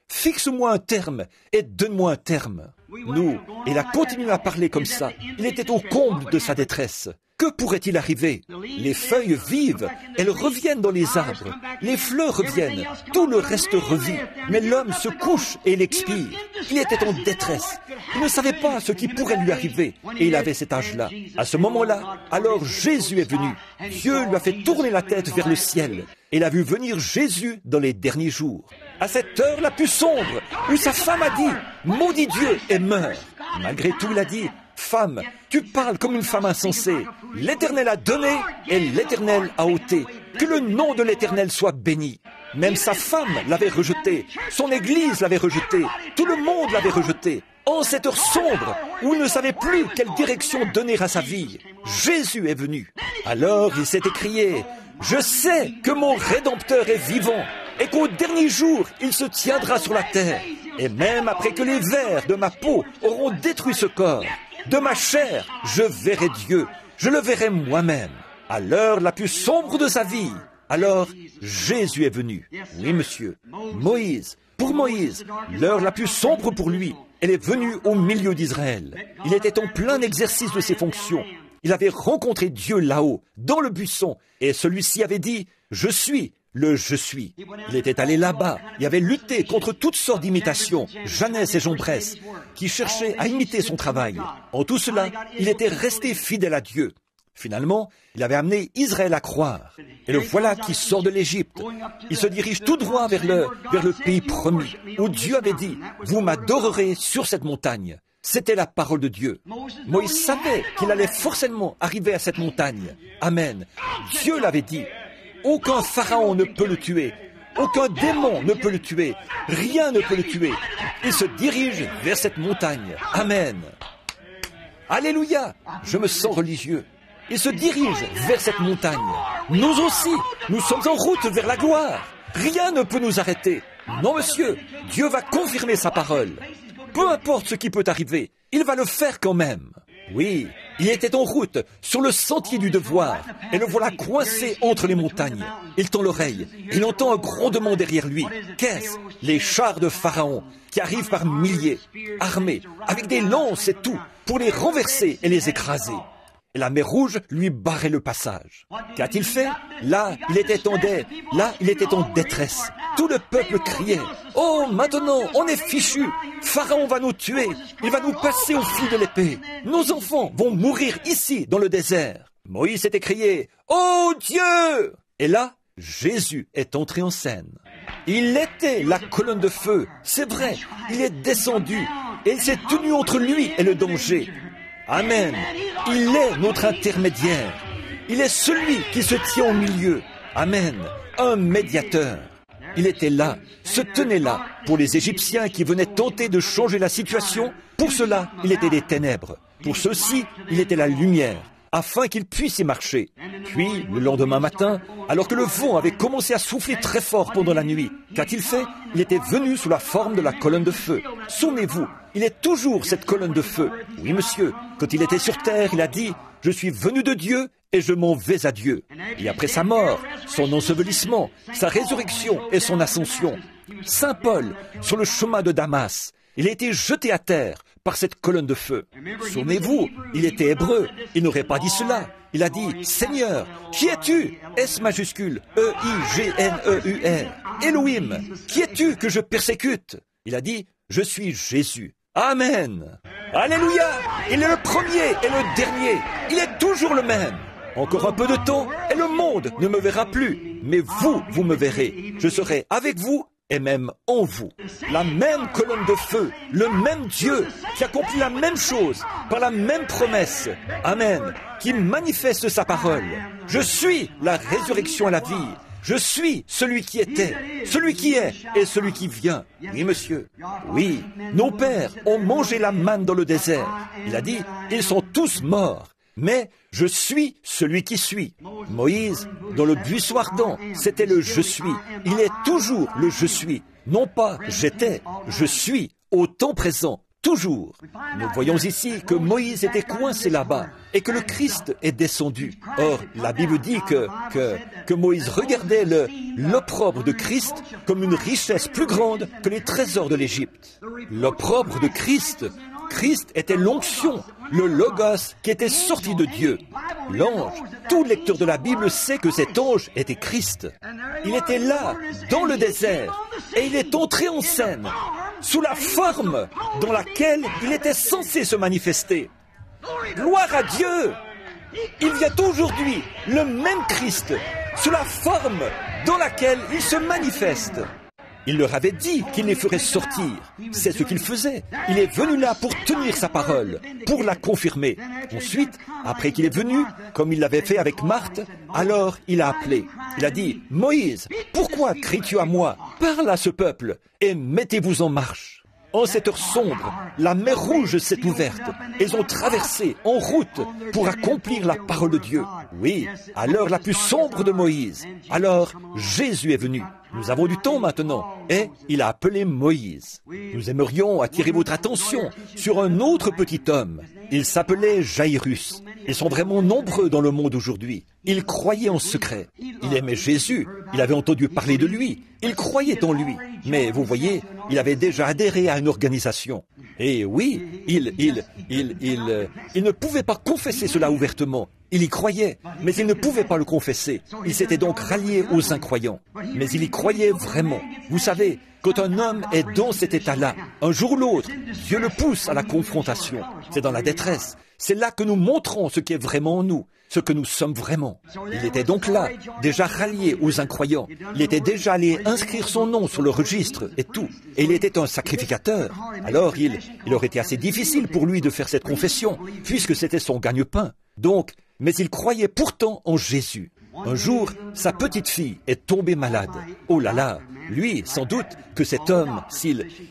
S1: Fixe-moi un terme, et donne-moi un terme. » Nous, il a continué à parler comme ça. Il était au comble de sa détresse. Que pourrait-il arriver? Les feuilles vivent, elles reviennent dans les arbres. Les fleurs reviennent, tout le reste revit. Mais l'homme se couche et il expire. Il était en détresse. Il ne savait pas ce qui pourrait lui arriver. Et il avait cet âge-là. À ce moment-là, alors Jésus est venu. Dieu lui a fait tourner la tête vers le ciel. Et il a vu venir Jésus dans les derniers jours. À cette heure la plus sombre, où sa femme a dit « Maudit Dieu et meurt ». Malgré tout, il a dit « Femme, tu parles comme une femme insensée. L'Éternel a donné et l'Éternel a ôté. Que le nom de l'Éternel soit béni. » Même sa femme l'avait rejeté. Son Église l'avait rejeté. Tout le monde l'avait rejeté. En cette heure sombre, où il ne savait plus quelle direction donner à sa vie, Jésus est venu. Alors il s'est écrié « Je sais que mon Rédempteur est vivant et qu'au dernier jour, il se tiendra sur la terre. Et même après que les vers de ma peau auront détruit ce corps, de ma chair, je verrai Dieu, je le verrai moi-même. » À l'heure la plus sombre de sa vie, alors Jésus est venu. Oui, monsieur. Moïse, pour Moïse, l'heure la plus sombre pour lui, elle est venue au milieu d'Israël. Il était en plein exercice de ses fonctions. Il avait rencontré Dieu là-haut, dans le buisson, et celui-ci avait dit « Je suis le je suis ». Il était allé là-bas, il avait lutté contre toutes sortes d'imitations, Jeannès et Jean Bresse, qui cherchaient à imiter son travail. En tout cela, il était resté fidèle à Dieu. Finalement, il avait amené Israël à croire. Et le voilà qui sort de l'Égypte. Il se dirige tout droit vers le pays promis, où Dieu avait dit « Vous m'adorerez sur cette montagne ». C'était la parole de Dieu. Moïse savait qu'il allait forcément arriver à cette montagne. Amen. Dieu l'avait dit. Aucun pharaon ne peut le tuer. Aucun démon ne peut le tuer. Rien ne peut le tuer. Il se dirige vers cette montagne. Amen. Alléluia. Je me sens religieux. Il se dirige vers cette montagne. Nous aussi, nous sommes en route vers la gloire. Rien ne peut nous arrêter. Non, monsieur, Dieu va confirmer sa parole. Peu importe ce qui peut arriver, il va le faire quand même. Oui, il était en route, sur le sentier du devoir, et le voilà coincé entre les montagnes. Il tend l'oreille, il entend un grondement derrière lui. Qu'est-ce? Les chars de Pharaon, qui arrivent par milliers, armés, avec des lances et tout, pour les renverser et les écraser. Et la mer Rouge lui barrait le passage. Qu'a-t-il fait? Là, il était en détresse. Tout le peuple criait « Oh, maintenant, on est fichus! Pharaon va nous tuer! Il va nous passer au fil de l'épée! Nos enfants vont mourir ici, dans le désert! » Moïse s'était crié « Oh Dieu !» Et là, Jésus est entré en scène. Il était la colonne de feu. C'est vrai, il est descendu. Et il s'est tenu entre lui et le danger. Amen. Il est notre intermédiaire. Il est celui qui se tient au milieu. Amen. Un médiateur. Il était là, se tenait là, pour les Égyptiens qui venaient tenter de changer la situation. Pour cela, il était des ténèbres. Pour ceux-ci, il était la lumière, afin qu'ils puissent y marcher. Puis, le lendemain matin, alors que le vent avait commencé à souffler très fort pendant la nuit, qu'a-t-il fait? Il était venu sous la forme de la colonne de feu. Souvenez-vous, il est toujours cette colonne de feu. Oui, monsieur, quand il était sur terre, il a dit « Je suis venu de Dieu et je m'en vais à Dieu. » Et après sa mort, son ensevelissement, sa résurrection et son ascension, Saint Paul, sur le chemin de Damas, il a été jeté à terre par cette colonne de feu. Souvenez-vous, il était hébreu, il n'aurait pas dit cela. Il a dit « Seigneur, qui es-tu » S majuscule, E-I-G-N-E-U-R. Elohim, qui es-tu que je persécute? Il a dit « Je suis Jésus. » Amen. Alléluia. Il est le premier et le dernier. Il est toujours le même. Encore un peu de temps et le monde ne me verra plus. Mais vous me verrez. Je serai avec vous et même en vous. La même colonne de feu, le même Dieu qui accomplit la même chose par la même promesse. Amen. Qui manifeste sa parole. Je suis la résurrection et la vie. Je suis celui qui était, celui qui est et celui qui vient. Oui, monsieur. Oui, nos pères ont mangé la manne dans le désert. Il a dit, ils sont tous morts. Mais je suis celui qui suis. Moïse, dans le buisson ardent, c'était le je suis. Il est toujours le je suis. Non pas j'étais, je suis, au temps présent, toujours. Nous voyons ici que Moïse était coincé là-bas et que le Christ est descendu. Or, la Bible dit que Moïse regardait l'opprobre de Christ comme une richesse plus grande que les trésors de l'Égypte. L'opprobre de Christ était l'onction, le logos qui était sorti de Dieu. L'ange, tout lecteur de la Bible sait que cet ange était Christ. Il était là, dans le désert, et il est entré en scène, sous la forme dans laquelle il était censé se manifester. Gloire à Dieu! Il vient aujourd'hui, le même Christ, sous la forme dans laquelle il se manifeste. Il leur avait dit qu'il les ferait sortir. C'est ce qu'il faisait. Il est venu là pour tenir sa parole, pour la confirmer. Ensuite, après qu'il est venu, comme il l'avait fait avec Marthe, alors il a appelé. Il a dit, « Moïse, pourquoi cries-tu à moi? Parle à ce peuple et mettez-vous en marche. » En cette heure sombre, la mer Rouge s'est ouverte. Ils ont traversé en route pour accomplir la parole de Dieu. Oui, à l'heure la plus sombre de Moïse. Alors, Jésus est venu. Nous avons du temps maintenant. Et il a appelé Moïse. Nous aimerions attirer votre attention sur un autre petit homme. Il s'appelait Jairus. Ils sont vraiment nombreux dans le monde aujourd'hui. Il croyait en secret. Il aimait Jésus. Il avait entendu parler de lui. Il croyait en lui. Mais vous voyez, il avait déjà adhéré à une organisation. Et oui, il ne pouvait pas confesser cela ouvertement. Il y croyait, mais il ne pouvait pas le confesser. Il s'était donc rallié aux incroyants. Mais il y croyait vraiment. Vous savez, quand un homme est dans cet état-là, un jour ou l'autre, Dieu le pousse à la confrontation. C'est dans la détresse. C'est là que nous montrons ce qui est vraiment en nous, ce que nous sommes vraiment. Il était donc là, déjà rallié aux incroyants. Il était déjà allé inscrire son nom sur le registre et tout. Et il était un sacrificateur. Alors il aurait été assez difficile pour lui de faire cette confession, puisque c'était son gagne-pain. Donc, mais il croyait pourtant en Jésus. Un jour, sa petite fille est tombée malade. Oh là là, lui, sans doute que cet homme,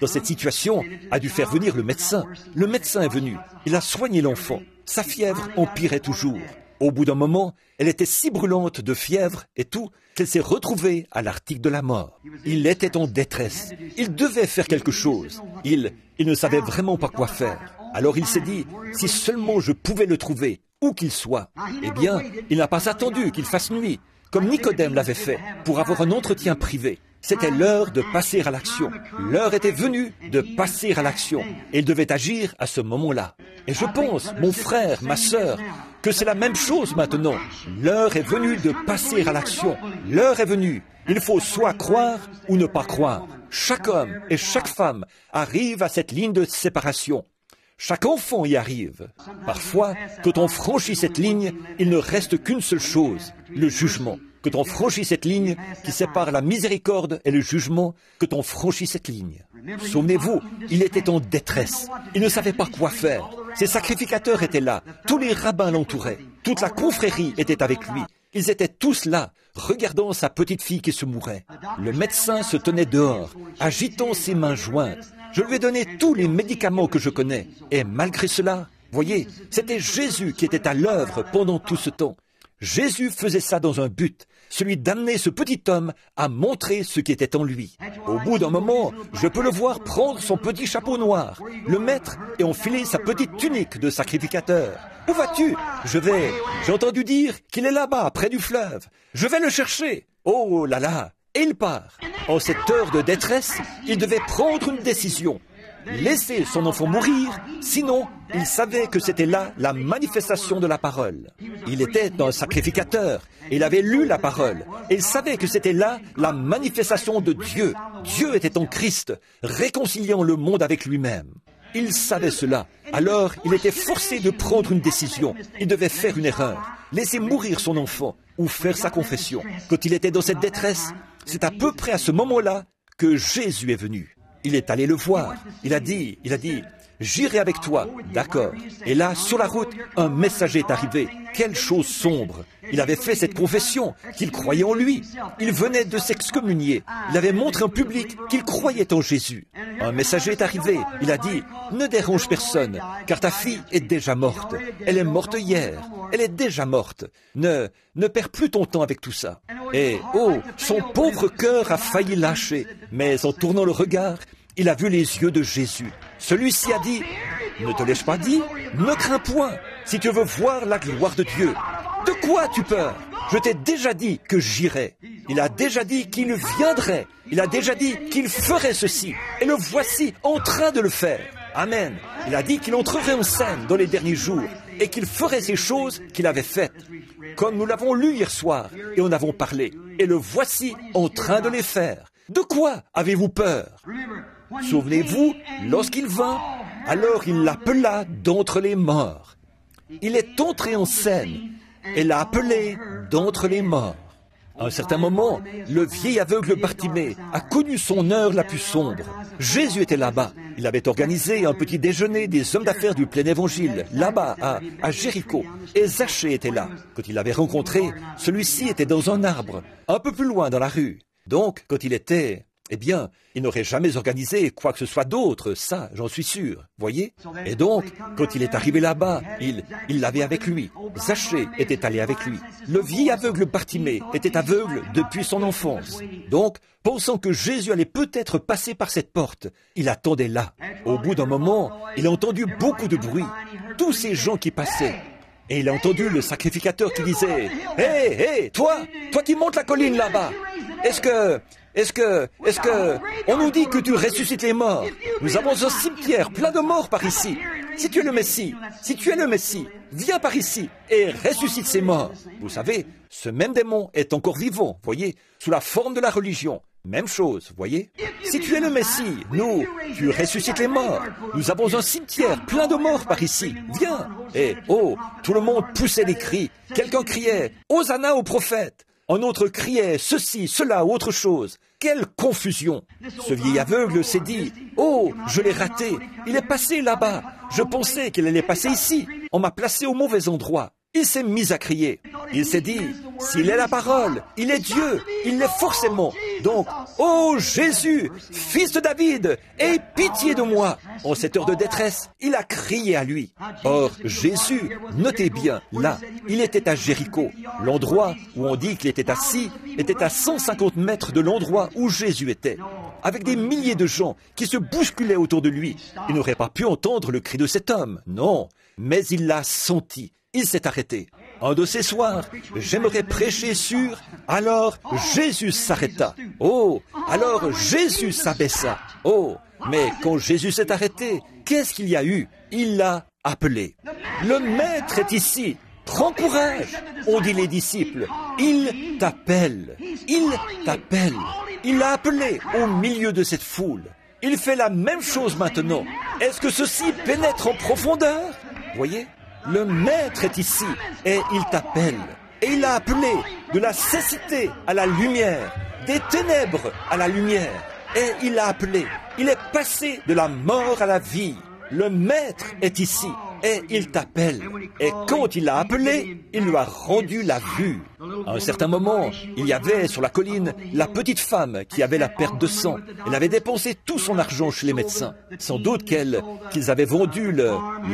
S1: dans cette situation, a dû faire venir le médecin. Le médecin est venu. Il a soigné l'enfant. Sa fièvre empirait toujours. Au bout d'un moment, elle était si brûlante de fièvre et tout, qu'elle s'est retrouvée à l'article de la mort. Il était en détresse. Il devait faire quelque chose. Il ne savait vraiment pas quoi faire. Alors il s'est dit, si seulement je pouvais le trouver, où qu'il soit. Eh bien, il n'a pas attendu qu'il fasse nuit, comme Nicodème l'avait fait, pour avoir un entretien privé. C'était l'heure de passer à l'action. L'heure était venue de passer à l'action. Et il devait agir à ce moment-là. Et je pense, mon frère, ma sœur, que c'est la même chose maintenant. L'heure est venue de passer à l'action. L'heure est venue. Il faut soit croire ou ne pas croire. Chaque homme et chaque femme arrive à cette ligne de séparation. Chaque enfant y arrive. Parfois, quand on franchit cette ligne, il ne reste qu'une seule chose, le jugement. Quand on franchit cette ligne qui sépare la miséricorde et le jugement, quand on franchit cette ligne. Souvenez-vous, il était en détresse. Il ne savait pas quoi faire. Ses sacrificateurs étaient là. Tous les rabbins l'entouraient. Toute la confrérie était avec lui. Ils étaient tous là, regardant sa petite fille qui se mourait. Le médecin se tenait dehors, agitant ses mains jointes. Je lui ai donné tous les médicaments que je connais. Et malgré cela, voyez, c'était Jésus qui était à l'œuvre pendant tout ce temps. Jésus faisait ça dans un but, celui d'amener ce petit homme à montrer ce qui était en lui. Au bout d'un moment, je peux le voir prendre son petit chapeau noir, le mettre et enfiler sa petite tunique de sacrificateur. « Où vas-tu ?»« J'ai entendu dire qu'il est là-bas, près du fleuve. Je vais le chercher. » Oh là là. Et il part. En cette heure de détresse, il devait prendre une décision. Laisser son enfant mourir, sinon il savait que c'était là la manifestation de la parole. Il était un sacrificateur, il avait lu la parole, et il savait que c'était là la manifestation de Dieu. Dieu était en Christ, réconciliant le monde avec lui-même. Il savait cela. Alors, il était forcé de prendre une décision. Il devait faire une erreur. Laisser mourir son enfant ou faire sa confession. Quand il était dans cette détresse, c'est à peu près à ce moment-là que Jésus est venu. Il est allé le voir. Il a dit, j'irai avec toi. D'accord. Et là, sur la route, un messager est arrivé. Quelle chose sombre. Il avait fait cette confession, qu'il croyait en lui. Il venait de s'excommunier. Il avait montré en public qu'il croyait en Jésus. Un messager est arrivé. Il a dit, ne dérange personne, car ta fille est déjà morte. Elle est morte hier. Elle est déjà morte. Ne perds plus ton temps avec tout ça. Et, oh, son pauvre cœur a failli lâcher. Mais en tournant le regard, il a vu les yeux de Jésus. Celui-ci a dit, ne te l'ai-je pas dit? Ne crains point, si tu veux voir la gloire de Dieu. De quoi as-tu peur? Je t'ai déjà dit que j'irais. Il a déjà dit qu'il viendrait. Il a déjà dit qu'il ferait ceci. Et le voici en train de le faire. Amen. Il a dit qu'il entrerait en scène dans les derniers jours et qu'il ferait ces choses qu'il avait faites. Comme nous l'avons lu hier soir et en avons parlé. Et le voici en train de les faire. De quoi avez-vous peur? Souvenez-vous, lorsqu'il vint, alors il l'appela d'entre les morts. Il est entré en scène et l'a appelé d'entre les morts. À un certain moment, le vieil aveugle Bartimée a connu son heure la plus sombre. Jésus était là-bas. Il avait organisé un petit déjeuner des hommes d'affaires du plein évangile, là-bas, à Jéricho. Et Zachée était là. Quand il l'avait rencontré, celui-ci était dans un arbre, un peu plus loin dans la rue. Donc, quand il était... Eh bien, il n'aurait jamais organisé quoi que ce soit d'autre, ça, j'en suis sûr, voyez? Et donc, quand il est arrivé là-bas, il l'avait avec lui. Zachée était allé avec lui. Le vieil aveugle Bartimée était aveugle depuis son enfance. Donc, pensant que Jésus allait peut-être passer par cette porte, il attendait là. Au bout d'un moment, il a entendu beaucoup de bruit. Tous ces gens qui passaient. Et il a entendu le sacrificateur qui disait « Hé, toi qui montes la colline là-bas, est-ce que, on nous dit que tu ressuscites les morts? Nous avons un cimetière plein de morts par ici. Si tu es le Messie, viens par ici et ressuscite ces morts. » Vous savez, ce même démon est encore vivant, voyez, sous la forme de la religion. Même chose, voyez. Si tu es le Messie, tu ressuscites les morts. Nous avons un cimetière plein de morts par ici. Viens. Et, oh, tout le monde poussait des cris. Quelqu'un criait, Hosanna au prophète. Un autre criait ceci, cela, autre chose. Quelle confusion! Ce vieil aveugle s'est dit, oh, je l'ai raté. Il est passé là-bas. Je pensais qu'il allait passer ici. On m'a placé au mauvais endroit. Il s'est mis à crier. Il s'est dit, s'il est la parole, il est Dieu, il l'est forcément. Donc, ô Jésus, fils de David, aie pitié de moi. En cette heure de détresse, il a crié à lui. Or, Jésus, notez bien, là, il était à Jéricho. L'endroit où on dit qu'il était assis était à 150 mètres de l'endroit où Jésus était. Avec des milliers de gens qui se bousculaient autour de lui. Il n'aurait pas pu entendre le cri de cet homme, non, mais il l'a senti. Il s'est arrêté. Un de ces soirs, j'aimerais prêcher sur « Alors Jésus s'arrêta ». Oh, alors Jésus s'abaissa. Oh, mais quand Jésus s'est arrêté, qu'est-ce qu'il y a eu? Il l'a appelé. Le Maître est ici. Prends courage, ont dit les disciples. Il t'appelle. Il t'appelle. Il l'a appelé au milieu de cette foule. Il fait la même chose maintenant. Est-ce que ceci pénètre en profondeur? Voyez? Le Maître est ici et il t'appelle. Et il l'a appelé de la cécité à la lumière, des ténèbres à la lumière. Et il l'a appelé. Il est passé de la mort à la vie. Le Maître est ici et il t'appelle. Et quand il l'a appelé, il lui a rendu la vue. À un certain moment, il y avait sur la colline la petite femme qui avait la perte de sang. Elle avait dépensé tout son argent chez les médecins. Sans doute qu'ils avaient vendu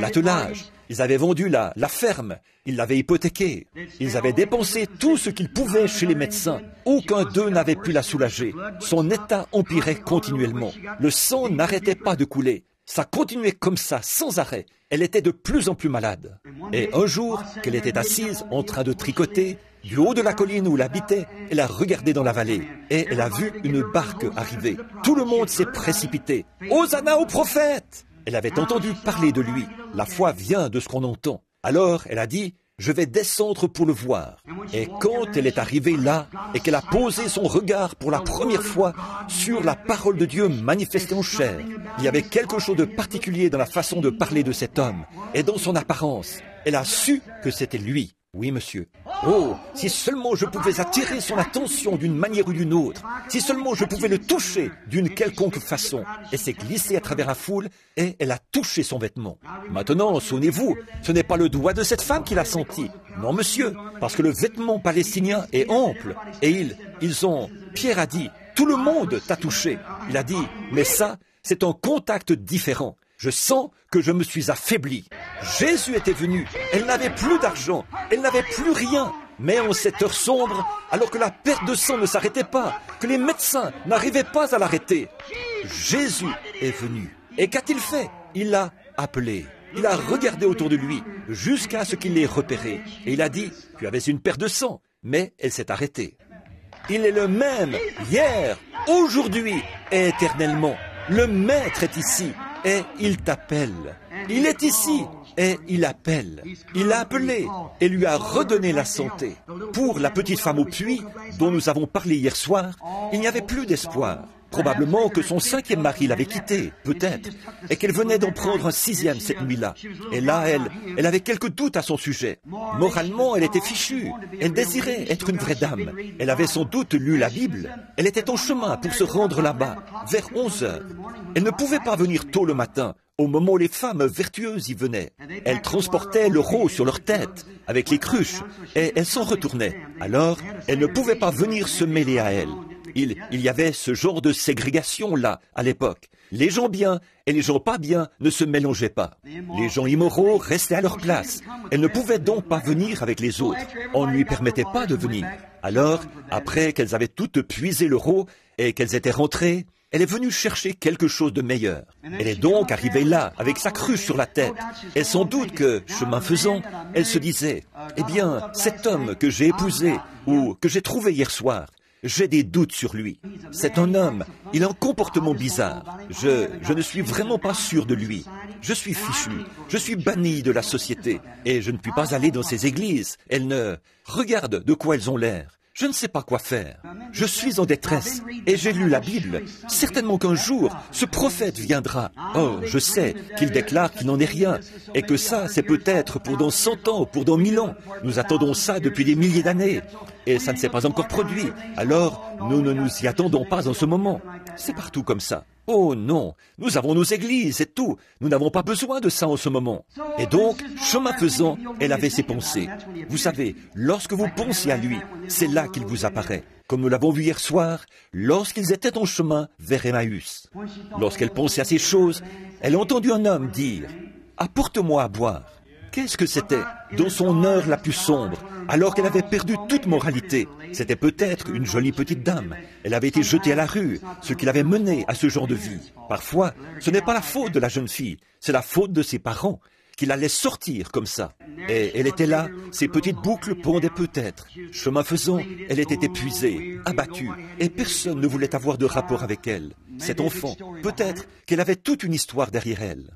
S1: l'attelage. Ils avaient vendu la ferme, ils l'avaient hypothéquée. Ils avaient dépensé tout ce qu'ils pouvaient chez les médecins. Aucun d'eux n'avait pu la soulager. Son état empirait continuellement. Le sang n'arrêtait pas de couler. Ça continuait comme ça, sans arrêt. Elle était de plus en plus malade. Et un jour, qu'elle était assise en train de tricoter, du haut de la colline où elle habitait, elle a regardé dans la vallée et elle a vu une barque arriver. Tout le monde s'est précipité. « Hosanna au prophète !» Elle avait entendu parler de lui. La foi vient de ce qu'on entend. Alors, elle a dit, « je vais descendre pour le voir. Et quand elle est arrivée là, et qu'elle a posé son regard pour la première fois sur la parole de Dieu manifestée en chair, il y avait quelque chose de particulier dans la façon de parler de cet homme, et dans son apparence. Elle a su que c'était lui. Oui, monsieur. Oh, si seulement je pouvais attirer son attention d'une manière ou d'une autre, si seulement je pouvais le toucher d'une quelconque façon. Elle s'est glissée à travers la foule et elle a touché son vêtement. Maintenant, souvenez-vous, ce n'est pas le doigt de cette femme qui l'a senti. Non, monsieur, parce que le vêtement palestinien est ample. Et Pierre a dit, tout le monde t'a touché. Il a dit, mais ça, c'est un contact différent. Je sens que je me suis affaibli. Jésus était venu. Elle n'avait plus d'argent. Elle n'avait plus rien. Mais en cette heure sombre, alors que la perte de sang ne s'arrêtait pas, que les médecins n'arrivaient pas à l'arrêter, Jésus est venu. Et qu'a-t-il fait? Il l'a appelé. Il a regardé autour de lui jusqu'à ce qu'il l'ait repéré. Et il a dit, tu avais une perte de sang. Mais elle s'est arrêtée. Il est le même hier, aujourd'hui et éternellement. Le Maître est ici. Et il t'appelle. Il est ici et il appelle. Il l'a appelé et lui a redonné la santé. Pour la petite femme au puits dont nous avons parlé hier soir, il n'y avait plus d'espoir. Probablement que son 5e mari l'avait quittée, peut-être, et qu'elle venait d'en prendre un 6e cette nuit-là. Et là, elle avait quelques doutes à son sujet. Moralement, elle était fichue. Elle désirait être une vraie dame. Elle avait sans doute lu la Bible. Elle était en chemin pour se rendre là-bas, vers 11 heures. Elle ne pouvait pas venir tôt le matin, au moment où les femmes vertueuses y venaient. Elles transportaient le rôt sur leur tête, avec les cruches, et elles s'en retournaient. Alors, elle ne pouvait pas venir se mêler à elles. Il y avait ce genre de ségrégation-là, à l'époque. Les gens bien et les gens pas bien ne se mélangeaient pas. Les gens immoraux restaient à leur place. Elle ne pouvait donc pas venir avec les autres. On ne lui permettait pas de venir. Alors, après qu'elles avaient toutes puisé le rôt et qu'elles étaient rentrées, elle est venue chercher quelque chose de meilleur. Elle est donc arrivée là, avec sa cruche sur la tête. Et sans doute que, chemin faisant, elle se disait, « Eh bien, cet homme que j'ai épousé ou que j'ai trouvé hier soir, j'ai des doutes sur lui. C'est un homme, il a un comportement bizarre. Je ne suis vraiment pas sûr de lui. Je suis fichu, je suis banni de la société et je ne puis pas aller dans ces églises. Regarde de quoi elles ont l'air. Je ne sais pas quoi faire. Je suis en détresse et j'ai lu la Bible. Certainement qu'un jour, ce prophète viendra. Or, je sais qu'il déclare qu'il n'en est rien et que ça, c'est peut-être pour dans 100 ans, pour dans 1000 ans. Nous attendons ça depuis des milliers d'années et ça ne s'est pas encore produit. Alors, nous ne nous y attendons pas en ce moment. C'est partout comme ça. Oh non, nous avons nos églises et tout. Nous n'avons pas besoin de ça en ce moment. Et donc, chemin faisant, elle avait ses pensées. Vous savez, lorsque vous pensez à lui, c'est là qu'il vous apparaît. Comme nous l'avons vu hier soir, lorsqu'ils étaient en chemin vers Emmaüs. Lorsqu'elle pensait à ces choses, elle a entendu un homme dire « Apporte-moi à boire ». Qu'est-ce que c'était? Dans son heure la plus sombre, alors qu'elle avait perdu toute moralité. C'était peut-être une jolie petite dame. Elle avait été jetée à la rue, ce qui l'avait menée à ce genre de vie. Parfois, ce n'est pas la faute de la jeune fille, c'est la faute de ses parents, qui la laissent sortir comme ça. Et elle était là, ses petites boucles pendaient peut-être. Chemin faisant, elle était épuisée, abattue, et personne ne voulait avoir de rapport avec elle. Cet enfant, peut-être qu'elle avait toute une histoire derrière elle.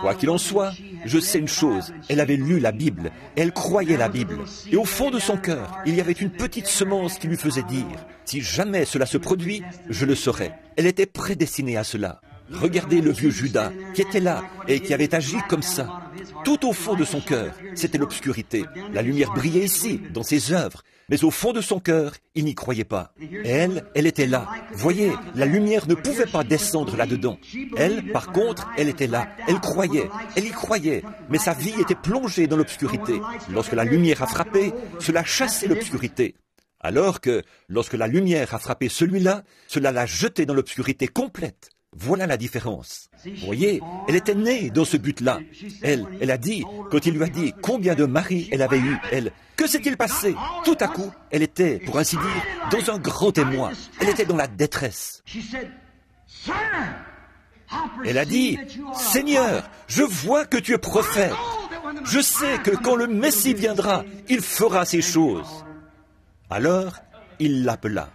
S1: Quoi qu'il en soit, je sais une chose, elle avait lu la Bible, elle croyait la Bible. Et au fond de son cœur, il y avait une petite semence qui lui faisait dire, si jamais cela se produit, je le saurai. Elle était prédestinée à cela. Regardez le vieux Judas qui était là et qui avait agi comme ça. Tout au fond de son cœur, c'était l'obscurité. La lumière brillait ici, dans ses œuvres, mais au fond de son cœur, il n'y croyait pas. Et elle était là. Voyez, la lumière ne pouvait pas descendre là-dedans. Elle, par contre, elle était là. Elle y croyait, mais sa vie était plongée dans l'obscurité. Lorsque la lumière a frappé, cela chassait l'obscurité. Alors que, lorsque la lumière a frappé celui-là, cela l'a jeté dans l'obscurité complète. Voilà la différence. Vous voyez, elle était née dans ce but-là. Elle a dit, quand il lui a dit combien de maris elle avait eu, que s'est-il passé? Tout à coup, elle était, pour ainsi dire, dans un grand émoi. Elle était dans la détresse. Elle a dit, Seigneur, je vois que tu es prophète. Je sais que quand le Messie viendra, il fera ces choses. Alors, il l'appela.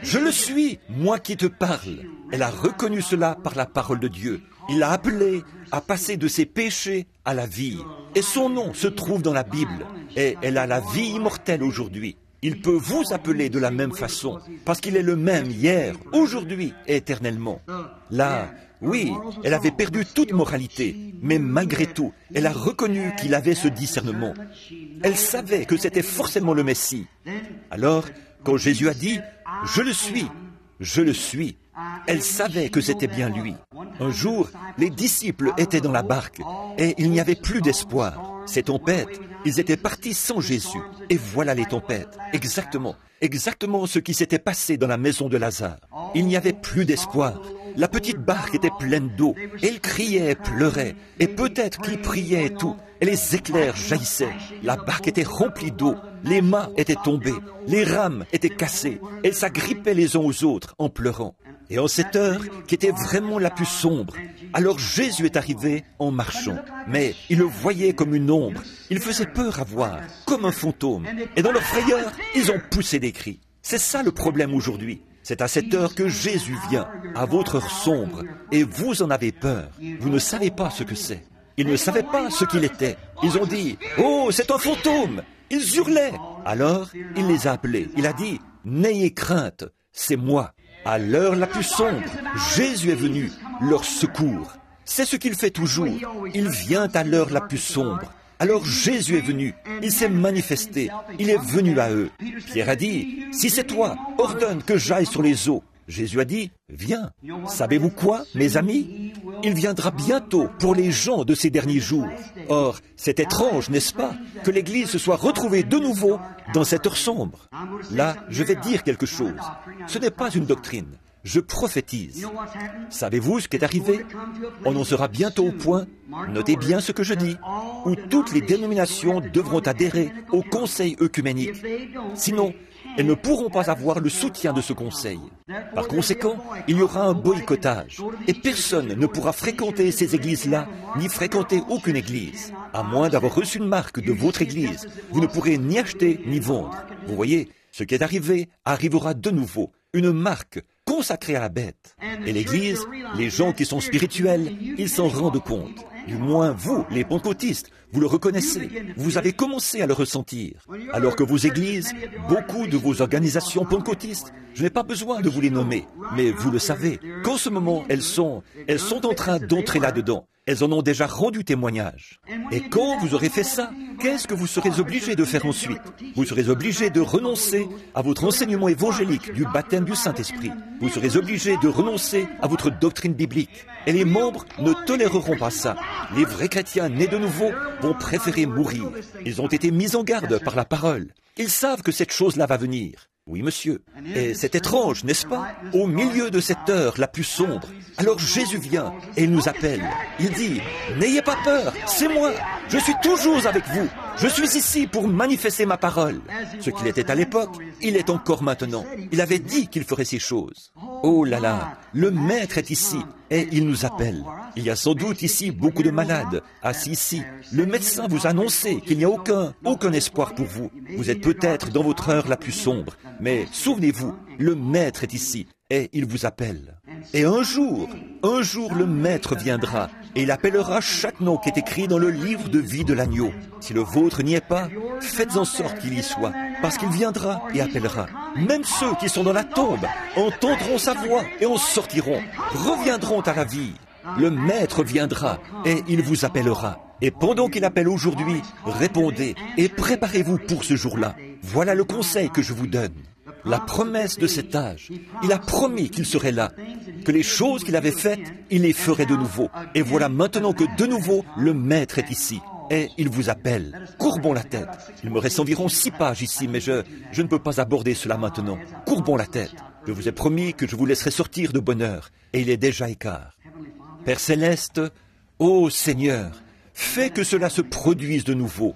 S1: Je le suis, moi qui te parle. Elle a reconnu cela par la parole de Dieu. Il l'a appelée à passer de ses péchés à à la vie. Et son nom se trouve dans la Bible. Et elle a la vie immortelle aujourd'hui. Il peut vous appeler de la même façon, parce qu'il est le même hier, aujourd'hui et éternellement. Là, oui, elle avait perdu toute moralité, mais malgré tout, elle a reconnu qu'il avait ce discernement. Elle savait que c'était forcément le Messie. Alors, quand Jésus a dit « Je le suis », elle savait que c'était bien lui. Un jour, les disciples étaient dans la barque et il n'y avait plus d'espoir. Ces tempêtes, ils étaient partis sans Jésus. Et voilà les tempêtes. Exactement ce qui s'était passé dans la maison de Lazare. Il n'y avait plus d'espoir. La petite barque était pleine d'eau. Et ils criaient et pleuraient. Et peut-être qu'ils priaient et tout. Et les éclairs jaillissaient. La barque était remplie d'eau. Les mâts étaient tombés. Les rames étaient cassées. Elles s'agrippaient les uns aux autres en pleurant. Et en cette heure, qui était vraiment la plus sombre, alors Jésus est arrivé en marchant. Mais il le voyait comme une ombre. Il faisait peur à voir, comme un fantôme. Et dans leur frayeur, ils ont poussé des cris. C'est ça le problème aujourd'hui. C'est à cette heure que Jésus vient, à votre heure sombre, et vous en avez peur. Vous ne savez pas ce que c'est. Ils ne savaient pas ce qu'il était. Ils ont dit « Oh, c'est un fantôme !» Ils hurlaient. Alors, il les a appelés. Il a dit « N'ayez crainte, c'est moi !» À l'heure la plus sombre, Jésus est venu, leur secours. C'est ce qu'il fait toujours. Il vient à l'heure la plus sombre. Alors Jésus est venu, il s'est manifesté, il est venu à eux. Pierre a dit, « Si c'est toi, ordonne que j'aille sur les eaux. » Jésus a dit, « Viens. » Savez-vous quoi, mes amis? Il viendra bientôt pour les gens de ces derniers jours. Or, c'est étrange, n'est-ce pas, que l'Église se soit retrouvée de nouveau dans cette heure sombre. Là, je vais dire quelque chose. Ce n'est pas une doctrine. Je prophétise. Savez-vous ce qui est arrivé? On en sera bientôt au point, notez bien ce que je dis, où toutes les dénominations devront adhérer au Conseil œcuménique. Sinon, elles ne pourront pas avoir le soutien de ce conseil. Par conséquent, il y aura un boycottage. Et personne ne pourra fréquenter ces églises-là, ni fréquenter aucune église. À moins d'avoir reçu une marque de votre église, vous ne pourrez ni acheter ni vendre. Vous voyez, ce qui est arrivé arrivera de nouveau. Une marque consacrée à la bête. Et l'église, les gens qui sont spirituels, ils s'en rendent compte. Du moins vous, les pentecôtistes, vous le reconnaissez. Vous avez commencé à le ressentir. Alors que vos églises, beaucoup de vos organisations pentecôtistes, je n'ai pas besoin de vous les nommer, mais vous le savez, qu'en ce moment, elles sont en train d'entrer là-dedans. Elles en ont déjà rendu témoignage. Et quand vous aurez fait ça, qu'est-ce que vous serez obligé de faire ensuite? Vous serez obligé de renoncer à votre enseignement évangélique du baptême du Saint-Esprit. Vous serez obligé de renoncer à votre doctrine biblique. Et les membres ne toléreront pas ça. Les vrais chrétiens nés de nouveau vont préférer mourir. Ils ont été mis en garde par la parole. Ils savent que cette chose-là va venir. Oui, monsieur. Et c'est étrange, n'est-ce pas? Au milieu de cette heure la plus sombre, alors Jésus vient et il nous appelle. Il dit, « N'ayez pas peur, c'est moi. Je suis toujours avec vous. Je suis ici pour manifester ma parole. » Ce qu'il était à l'époque, il est encore maintenant. Il avait dit qu'il ferait ces choses. Oh là là, le Maître est ici et il nous appelle. Il y a sans doute ici beaucoup de malades, assis ici. Le médecin vous a annoncé qu'il n'y a aucun espoir pour vous. Vous êtes peut-être dans votre heure la plus sombre. Mais souvenez-vous, le Maître est ici et il vous appelle. Et un jour, le Maître viendra et il appellera chaque nom qui est écrit dans le livre de vie de l'agneau. Si le vôtre n'y est pas, faites en sorte qu'il y soit, parce qu'il viendra et appellera. Même ceux qui sont dans la tombe entendront sa voix et en sortiront, reviendront à la vie. Le Maître viendra et il vous appellera. Et pendant qu'il appelle aujourd'hui, répondez et préparez-vous pour ce jour-là. Voilà le conseil que je vous donne. La promesse de cet âge, il a promis qu'il serait là, que les choses qu'il avait faites, il les ferait de nouveau. Et voilà maintenant que de nouveau, le Maître est ici. Et il vous appelle. Courbons la tête. Il me reste environ 6 pages ici, mais je ne peux pas aborder cela maintenant. Courbons la tête. Je vous ai promis que je vous laisserai sortir de bonne heure, et il est déjà écart. Père Céleste, ô Seigneur, fais que cela se produise de nouveau.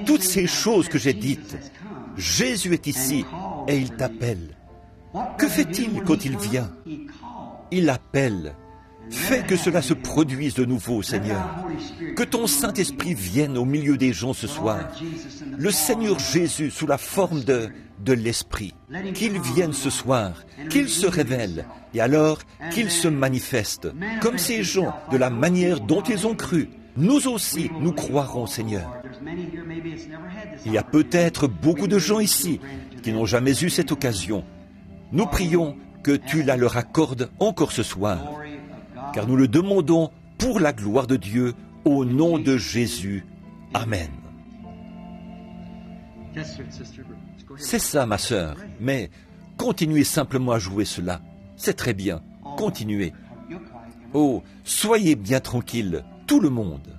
S1: Toutes ces choses que j'ai dites, Jésus est ici et il t'appelle. Que fait-il quand il vient? Il appelle. Fais que cela se produise de nouveau, Seigneur. Que ton Saint-Esprit vienne au milieu des gens ce soir. Le Seigneur Jésus sous la forme de l'Esprit. Qu'il vienne ce soir, qu'il se révèle, et alors qu'il se manifeste, comme ces gens, de la manière dont ils ont cru, Nous aussi, nous croirons, Seigneur. Il y a peut-être beaucoup de gens ici qui n'ont jamais eu cette occasion. Nous prions que tu la leur accordes encore ce soir, car nous le demandons pour la gloire de Dieu, au nom de Jésus. Amen. C'est ça, ma sœur, mais continuez simplement à jouer cela. C'est très bien. Continuez. Oh, soyez bien tranquille, tout le monde.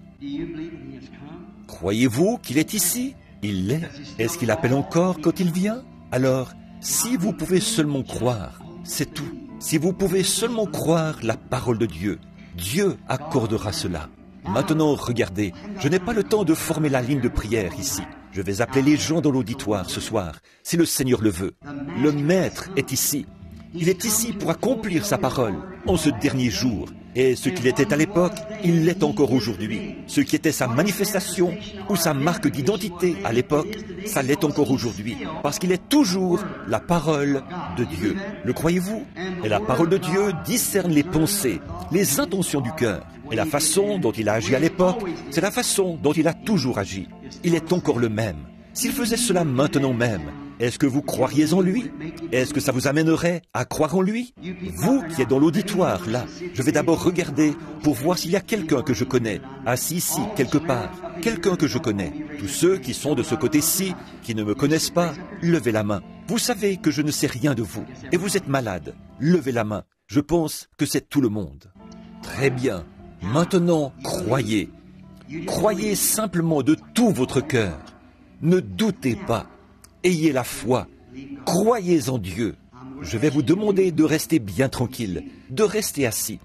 S1: Croyez-vous qu'il est ici? Il l'est. Est-ce qu'il appelle encore quand il vient? Alors, si vous pouvez seulement croire, c'est tout. Si vous pouvez seulement croire la parole de Dieu, Dieu accordera cela. Maintenant, regardez, je n'ai pas le temps de former la ligne de prière ici. Je vais appeler les gens dans l'auditoire ce soir, si le Seigneur le veut. Le Maître est ici. Il est ici pour accomplir sa parole en ce dernier jour. Et ce qu'il était à l'époque, il l'est encore aujourd'hui. Ce qui était sa manifestation ou sa marque d'identité à l'époque, ça l'est encore aujourd'hui. Parce qu'il est toujours la parole de Dieu. Le croyez-vous? Et la parole de Dieu discerne les pensées, les intentions du cœur. Et la façon dont il a agi à l'époque, c'est la façon dont il a toujours agi. Il est encore le même. S'il faisait cela maintenant même, est-ce que vous croiriez en lui? Est-ce que ça vous amènerait à croire en lui? Vous qui êtes dans l'auditoire, là, je vais d'abord regarder pour voir s'il y a quelqu'un que je connais, assis ici, quelque part, quelqu'un que je connais. Tous ceux qui sont de ce côté-ci, qui ne me connaissent pas, levez la main. Vous savez que je ne sais rien de vous, et vous êtes malade. Levez la main. Je pense que c'est tout le monde. Très bien. Maintenant, croyez. Croyez simplement de tout votre cœur. Ne doutez pas. Ayez la foi, croyez en Dieu. Je vais vous demander de rester bien tranquille, de rester assis.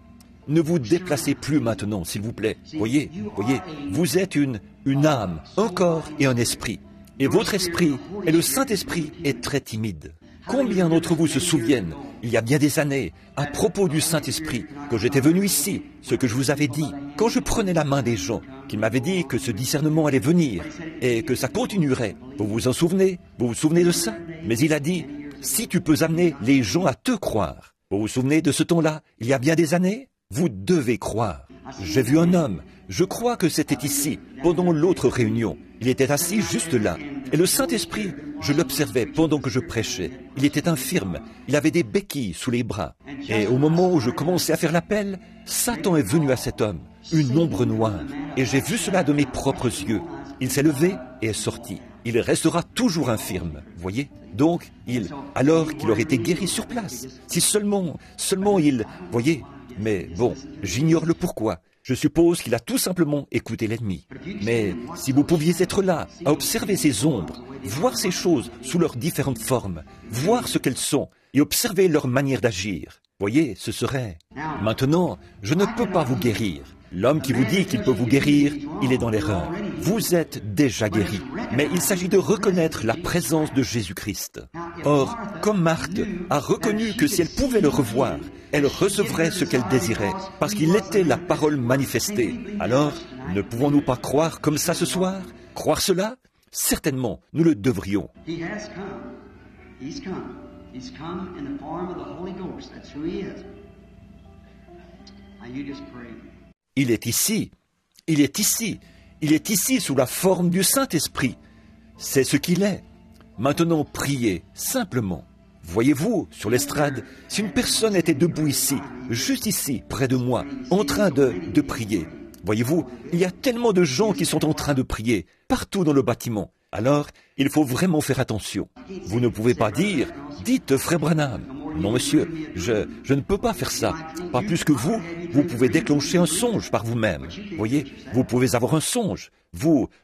S1: Ne vous déplacez plus maintenant, s'il vous plaît. Voyez, vous êtes une âme, un corps et un esprit. Et votre esprit, et le Saint-Esprit, est très timide. Combien d'entre vous se souviennent, il y a bien des années, à propos du Saint-Esprit, que j'étais venu ici, ce que je vous avais dit, quand je prenais la main des gens, qu'ils m'avaient dit que ce discernement allait venir, et que ça continuerait. Vous vous en souvenez? Vous vous souvenez de ça? Mais il a dit, si tu peux amener les gens à te croire. Vous vous souvenez de ce temps-là, il y a bien des années? Vous devez croire. J'ai vu un homme, je crois que c'était ici, pendant l'autre réunion. Il était assis juste là. Et le Saint-Esprit, je l'observais pendant que je prêchais. Il était infirme, il avait des béquilles sous les bras. Et au moment où je commençais à faire l'appel, Satan est venu à cet homme, une ombre noire. Et j'ai vu cela de mes propres yeux. Il s'est levé et est sorti. Il restera toujours infirme, voyez? Donc, alors qu'il aurait été guéri sur place. Si seulement il, voyez? Mais bon, j'ignore le pourquoi. Je suppose qu'il a tout simplement écouté l'ennemi. Mais si vous pouviez être là, à observer ces ombres, voir ces choses sous leurs différentes formes, voir ce qu'elles sont et observer leur manière d'agir, voyez, ce serait... Maintenant, je ne peux pas vous guérir. L'homme qui vous dit qu'il peut vous guérir, il est dans l'erreur. Vous êtes déjà guéri. Mais il s'agit de reconnaître la présence de Jésus-Christ. Or, comme Marthe a reconnu que si elle pouvait le revoir, elle recevrait ce qu'elle désirait, parce qu'il était la parole manifestée. Alors, ne pouvons-nous pas croire comme ça ce soir? Croire cela? Certainement, nous le devrions. Il est ici, il est ici, il est ici sous la forme du Saint-Esprit. C'est ce qu'il est. Maintenant, priez, simplement. Voyez-vous, sur l'estrade, si une personne était debout ici, juste ici, près de moi, en train de prier. Voyez-vous, il y a tellement de gens qui sont en train de prier, partout dans le bâtiment. Alors, il faut vraiment faire attention. Vous ne pouvez pas dire, dites frère Branham. Non monsieur, je ne peux pas faire ça. Pas plus que vous pouvez déclencher un songe par vous-même. Voyez, vous pouvez avoir un songe.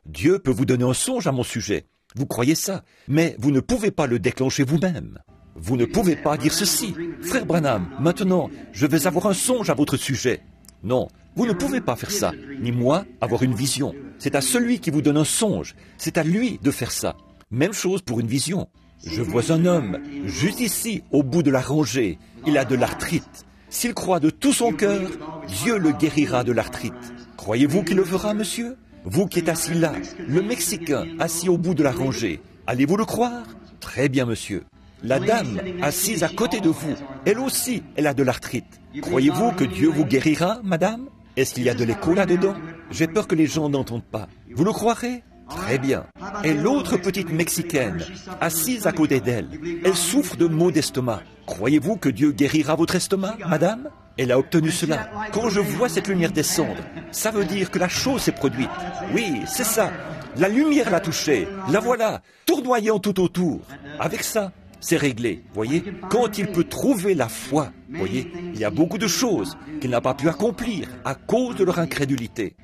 S1: Dieu peut vous donner un songe à mon sujet. Vous croyez ça, mais vous ne pouvez pas le déclencher vous-même. Vous ne pouvez pas dire ceci. Frère Branham, maintenant, je vais avoir un songe à votre sujet. Non, vous ne pouvez pas faire ça, ni moi avoir une vision. C'est à celui qui vous donne un songe, c'est à lui de faire ça. Même chose pour une vision. Je vois un homme, juste ici, au bout de la rangée. Il a de l'arthrite. S'il croit de tout son cœur, Dieu le guérira de l'arthrite. Croyez-vous qu'il le fera, monsieur? Vous qui êtes assis là, le Mexicain assis au bout de la rangée, allez-vous le croire? Très bien, monsieur. La dame assise à côté de vous, elle aussi, elle a de l'arthrite. Croyez-vous que Dieu vous guérira, madame? Est-ce qu'il y a de l'écho là-dedans? J'ai peur que les gens n'entendent pas. Vous le croirez? Très bien. Et l'autre petite Mexicaine, assise à côté d'elle, elle souffre de maux d'estomac. Croyez-vous que Dieu guérira votre estomac, madame? Elle a obtenu cela. Quand je vois cette lumière descendre, ça veut dire que la chose s'est produite. Oui, c'est ça. La lumière l'a touchée. La voilà, tournoyant tout autour. Avec ça, c'est réglé. Voyez, quand il peut trouver la foi, voyez, il y a beaucoup de choses qu'il n'a pas pu accomplir à cause de leur incrédulité.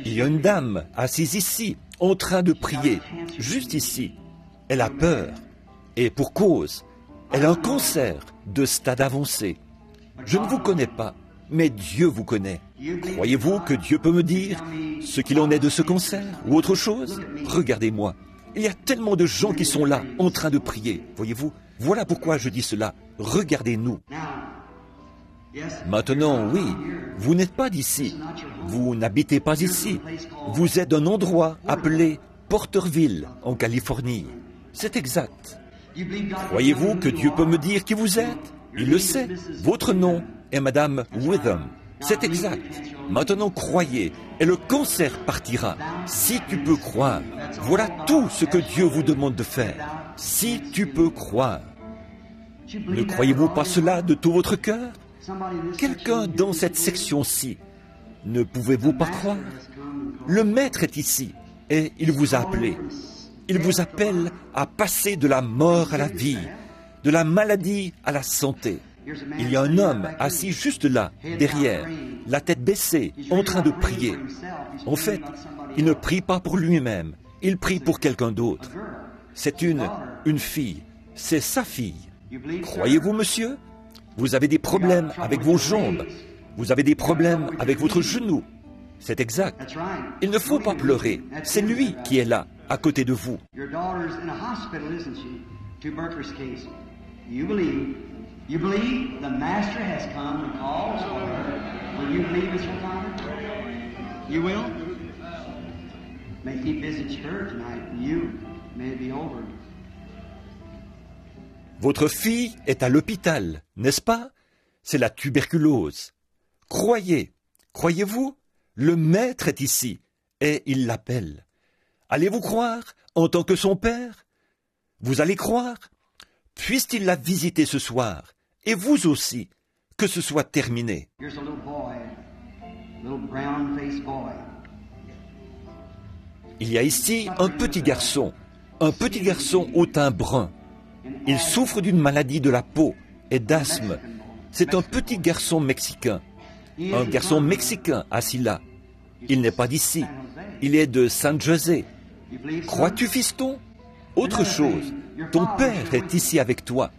S1: Il y a une dame assise ici, en train de prier, juste ici. Elle a peur, et pour cause, elle a un cancer de stade avancé. Je ne vous connais pas, mais Dieu vous connaît. Croyez-vous que Dieu peut me dire ce qu'il en est de ce cancer ou autre chose? Regardez-moi, il y a tellement de gens qui sont là, en train de prier, voyez-vous? Voilà pourquoi je dis cela, regardez-nous. Maintenant, oui, vous n'êtes pas d'ici, vous n'habitez pas ici, vous êtes d'un endroit appelé Porterville, en Californie. C'est exact. Croyez-vous que Dieu peut me dire qui vous êtes? Il le sait. Votre nom est Madame Witham. C'est exact. Maintenant, croyez, et le cancer partira. Si tu peux croire, voilà tout ce que Dieu vous demande de faire. Si tu peux croire. Ne croyez-vous pas cela de tout votre cœur? Quelqu'un dans cette section-ci, ne pouvez-vous pas croire? Le Maître est ici, et il vous a appelé. Il vous appelle à passer de la mort à la vie, de la maladie à la santé. Il y a un homme assis juste là, derrière, la tête baissée, en train de prier. En fait, il ne prie pas pour lui-même, il prie pour quelqu'un d'autre. C'est une fille, c'est sa fille. Croyez-vous, monsieur? Vous avez des problèmes avec vos jambes, vous avez des problèmes avec votre genou. C'est exact. Il ne faut pas pleurer, c'est lui qui est là, à côté de vous.
S2: You believe the Master has come and calls for her. Will you believe, Mr. Connor? You will? May he visit her tonight, and you may it be over.
S1: Votre fille est à l'hôpital, n'est-ce pas? C'est la tuberculose. Croyez, croyez-vous? Le Maître est ici, et il l'appelle. Allez-vous croire en tant que son Père? Vous allez croire? Puisse-t-il la visiter ce soir, et vous aussi, que ce soit terminé. Il y a ici un petit garçon au teint brun. Il souffre d'une maladie de la peau et d'asthme. C'est un petit garçon mexicain assis là. Il n'est pas d'ici, il est de San José. Crois-tu, fiston? Autre chose, ton père est ici avec toi.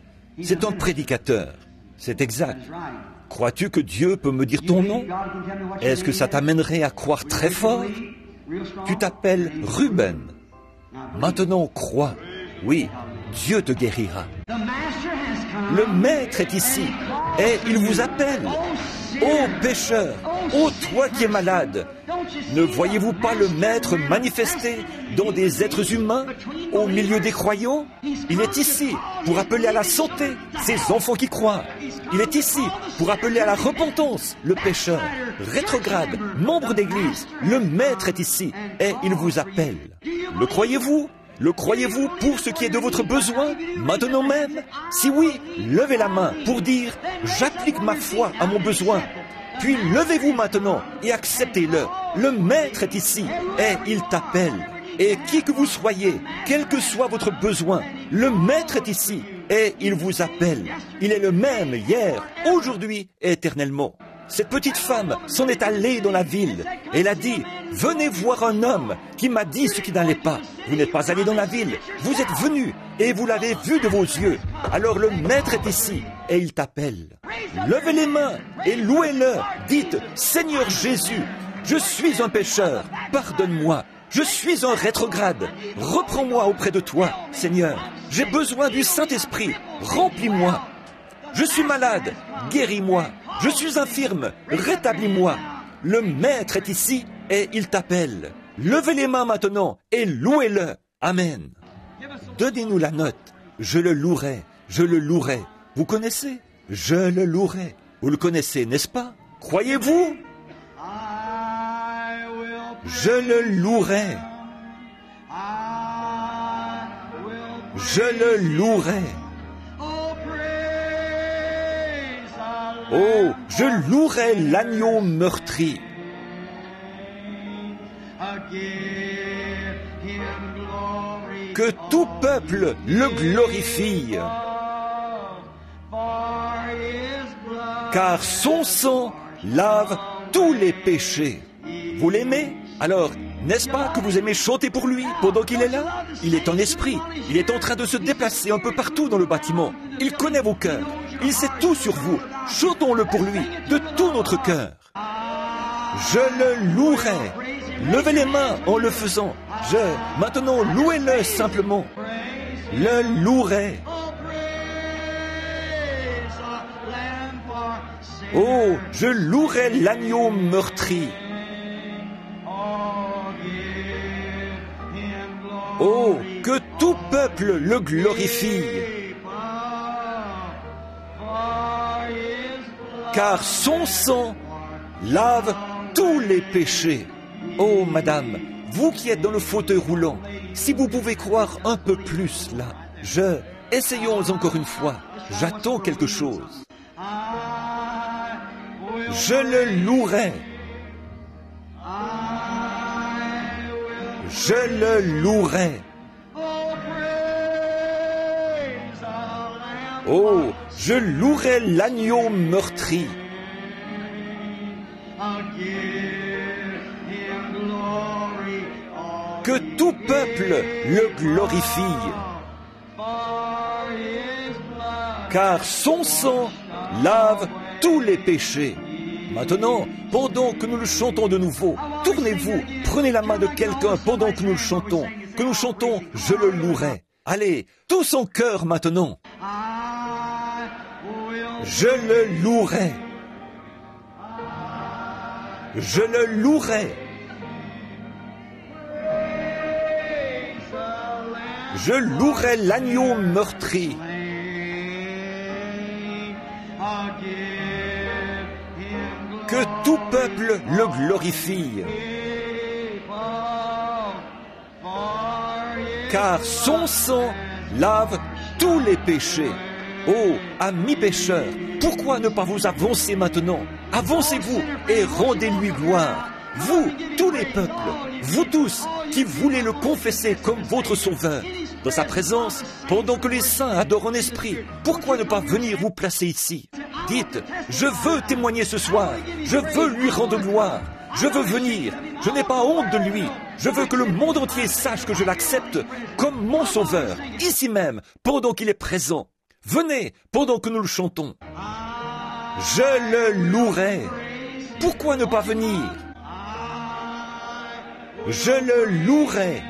S1: C'est un prédicateur. C'est exact. Crois-tu que Dieu peut me dire ton nom? Est-ce que ça t'amènerait à croire très fort? Tu t'appelles Ruben. Maintenant, crois. Oui, Dieu te guérira. Le Maître est ici et il vous appelle. Ô pécheur, ô toi qui es malade, ne voyez-vous pas le Maître manifesté dans des êtres humains au milieu des croyants? Il est ici pour appeler à la santé ces enfants qui croient. Il est ici pour appeler à la repentance le pécheur, rétrograde, membre d'église. Le Maître est ici et il vous appelle. Le croyez-vous? Le croyez-vous pour ce qui est de votre besoin, maintenant même? Si oui, levez la main pour dire « J'applique ma foi à mon besoin ». Puis levez-vous maintenant et acceptez-le. Le Maître est ici et il t'appelle. Et qui que vous soyez, quel que soit votre besoin, le Maître est ici et il vous appelle. Il est le même hier, aujourd'hui et éternellement. Cette petite femme s'en est allée dans la ville. Elle a dit, venez voir un homme qui m'a dit ce qui n'allait pas. Vous n'êtes pas allé dans la ville, vous êtes venu et vous l'avez vu de vos yeux. Alors le Maître est ici et il t'appelle. Levez les mains et louez-le. Dites, Seigneur Jésus, je suis un pécheur, pardonne-moi. Je suis un rétrograde. Reprends-moi auprès de toi, Seigneur. J'ai besoin du Saint-Esprit. Remplis-moi. Je suis malade. Guéris-moi. Je suis infirme. Rétablis-moi. Le Maître est ici et il t'appelle. Levez les mains maintenant et louez-le. Amen. Donnez-nous la note Je le louerai, je le louerai. Vous connaissez? Je le louerai. Vous le connaissez, n'est-ce pas? Croyez-vous? Je le louerai. Je le louerai. Oh, je louerai l'agneau meurtri. Que tout peuple le glorifie. Car son sang lave tous les péchés. Vous l'aimez? Alors, n'est-ce pas que vous aimez chanter pour lui pendant qu'il est là? Il est en esprit. Il est en train de se déplacer un peu partout dans le bâtiment. Il connaît vos cœurs. Il sait tout sur vous. Chantons-le pour lui, de tout notre cœur. Je le louerai. Levez les mains en le faisant. Maintenant, louez-le simplement. Le louerai. Oh, je louerai l'agneau meurtri. Oh, que tout peuple le glorifie. Car son sang lave tous les péchés. Oh, madame, vous qui êtes dans le fauteuil roulant, si vous pouvez croire un peu plus là, essayons encore une fois. J'attends quelque chose. Je le louerai. Je le louerai. Oh, je louerai l'agneau meurtri. Que tout peuple le glorifie. Car son sang lave tous les péchés. Maintenant, pendant que nous le chantons de nouveau, tournez-vous, prenez la main de quelqu'un pendant que nous le chantons. Que nous chantons « Je le louerai ». Allez, tous en chœur maintenant. Je le louerai. Je le louerai. Je louerai l'agneau meurtri. Que tout peuple le glorifie. Car son sang lave tous les péchés. Oh, amis pécheurs, pourquoi ne pas vous avancer maintenant? Avancez-vous et rendez-lui gloire. Vous, tous les peuples, vous tous qui voulez le confesser comme votre sauveur, dans sa présence, pendant que les saints adorent en esprit, pourquoi ne pas venir vous placer ici? Dites, je veux témoigner ce soir, je veux lui rendre gloire, je veux venir, je n'ai pas honte de lui, je veux que le monde entier sache que je l'accepte comme mon sauveur, ici même, pendant qu'il est présent. Venez, pendant que nous le chantons. Je le louerai. Pourquoi ne pas venir? Je le louerai.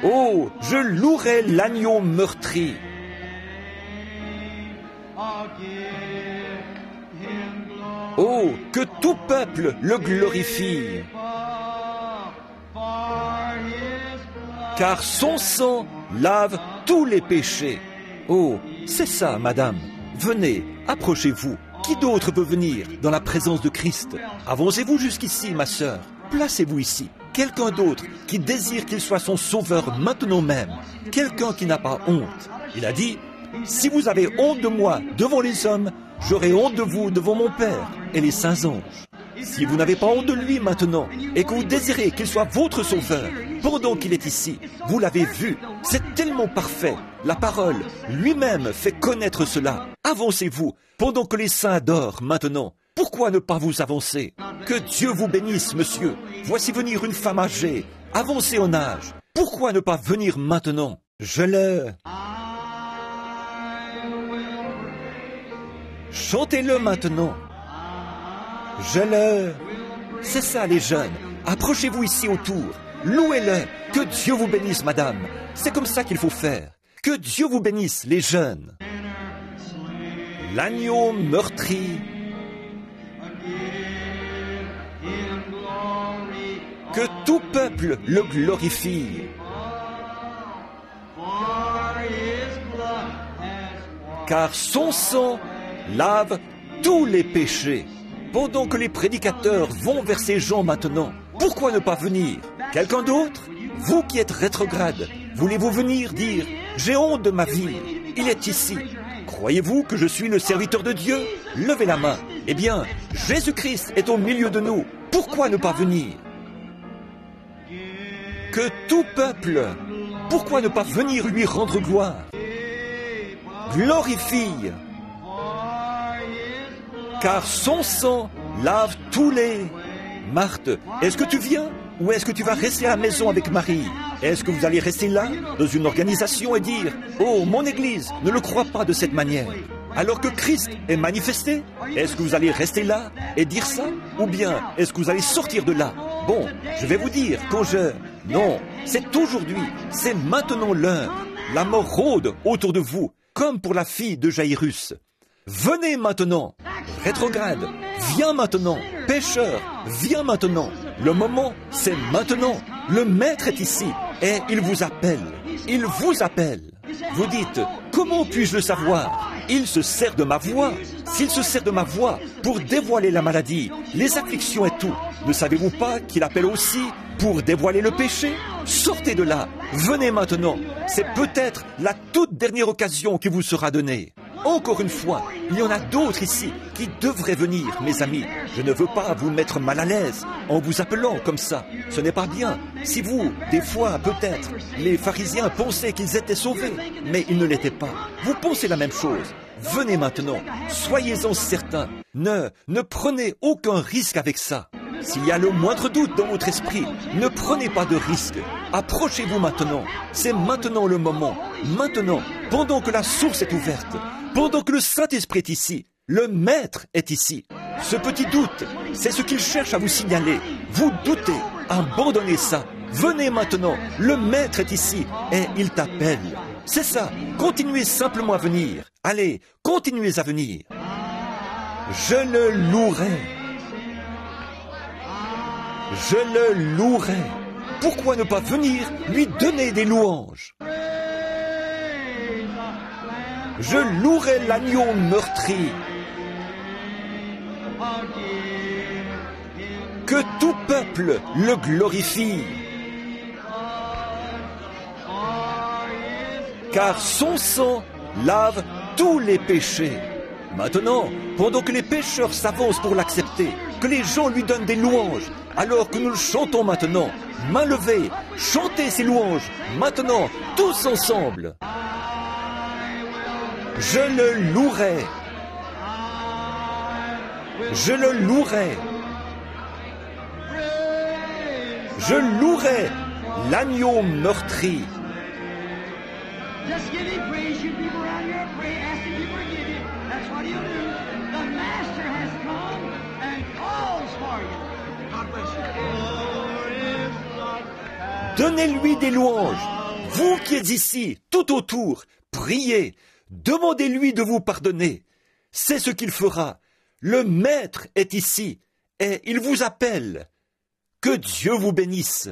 S1: Oh, je louerai l'agneau meurtri. Oh, que tout peuple le glorifie. Car son sang lave tous les péchés. Oh, c'est ça, madame. Venez, approchez-vous. Qui d'autre peut venir dans la présence de Christ? Avancez-vous jusqu'ici, ma sœur. Placez-vous ici. Quelqu'un d'autre qui désire qu'il soit son sauveur maintenant même. Quelqu'un qui n'a pas honte. Il a dit, si vous avez honte de moi devant les hommes, j'aurai honte de vous devant mon Père et les saints anges. Si vous n'avez pas honte de lui maintenant et que vous désirez qu'il soit votre sauveur pendant qu'il est ici, vous l'avez vu, c'est tellement parfait. La parole lui-même fait connaître cela. Avancez-vous pendant que les saints adorent maintenant. Pourquoi ne pas vous avancer? Que Dieu vous bénisse, monsieur. Voici venir une femme âgée, avancée en âge. Pourquoi ne pas venir maintenant? Chantez-le maintenant. C'est ça, les jeunes. Approchez-vous ici autour. Louez-le. Que Dieu vous bénisse, madame. C'est comme ça qu'il faut faire. Que Dieu vous bénisse, les jeunes. L'agneau meurtri. Que tout peuple le glorifie. car son sang lave tous les péchés. Pendant que les prédicateurs vont vers ces gens maintenant, pourquoi ne pas venir? Quelqu'un d'autre? Vous qui êtes rétrograde, voulez-vous venir dire « J'ai honte de ma vie, il est ici ». Croyez-vous que je suis le serviteur de Dieu? Levez la main. Eh bien, Jésus-Christ est au milieu de nous. Pourquoi ne pas venir? Que tout peuple, pourquoi ne pas venir lui rendre gloire? Glorifie, car son sang lave tous les... Marthe, est-ce que tu viens ou est-ce que tu vas rester à la maison avec Marie? Est-ce que vous allez rester là, dans une organisation et dire « Oh, mon Église ne le croit pas de cette manière » alors que Christ est manifesté? Est-ce que vous allez rester là et dire ça? Ou bien est-ce que vous allez sortir de là? Bon, je vais vous dire quand je... Non, c'est aujourd'hui, c'est maintenant l'heure. La mort rôde autour de vous, comme pour la fille de Jairus. Venez maintenant, rétrograde, viens maintenant, pécheur, viens maintenant. Le moment, c'est maintenant. Le Maître est ici et il vous appelle. Il vous appelle. Vous dites, comment puis-je le savoir? Il se sert de ma voix. S'il se sert de ma voix pour dévoiler la maladie, les afflictions et tout, ne savez-vous pas qu'il appelle aussi pour dévoiler le péché? Sortez de là, venez maintenant. C'est peut-être la toute dernière occasion qui vous sera donnée. Encore une fois, il y en a d'autres ici qui devraient venir, mes amis. Je ne veux pas vous mettre mal à l'aise en vous appelant comme ça. Ce n'est pas bien. Si vous, des fois, peut-être, les pharisiens pensaient qu'ils étaient sauvés, mais ils ne l'étaient pas. Vous pensez la même chose. Venez maintenant. Soyez-en certains. Ne prenez aucun risque avec ça. S'il y a le moindre doute dans votre esprit, ne prenez pas de risque. Approchez-vous maintenant. C'est maintenant le moment. Maintenant, pendant que la source est ouverte, pendant que le Saint-Esprit est ici, le Maître est ici. Ce petit doute, c'est ce qu'il cherche à vous signaler. Vous doutez, abandonnez ça. Venez maintenant, le Maître est ici et il t'appelle. C'est ça, continuez simplement à venir. Allez, continuez à venir. Je le louerai. Je le louerai. Pourquoi ne pas venir lui donner des louanges? Je louerai l'agneau meurtri. Que tout peuple le glorifie. Car son sang lave tous les péchés. Maintenant, pendant que les pécheurs s'avancent pour l'accepter, que les gens lui donnent des louanges, alors que nous le chantons maintenant, main levée, chantez ces louanges, maintenant, tous ensemble. Je le louerai. Je le louerai. Je louerai l'agneau meurtri.
S2: Just give him praise. You people around here pray, ask him to forgive you. That's what he'll do. The Master has come and calls for you. God bless you.
S1: Donnez-lui des louanges. Vous qui êtes ici, tout autour, priez. Demandez-lui de vous pardonner. C'est ce qu'il fera. Le Maître est ici et il vous appelle. Que Dieu vous bénisse.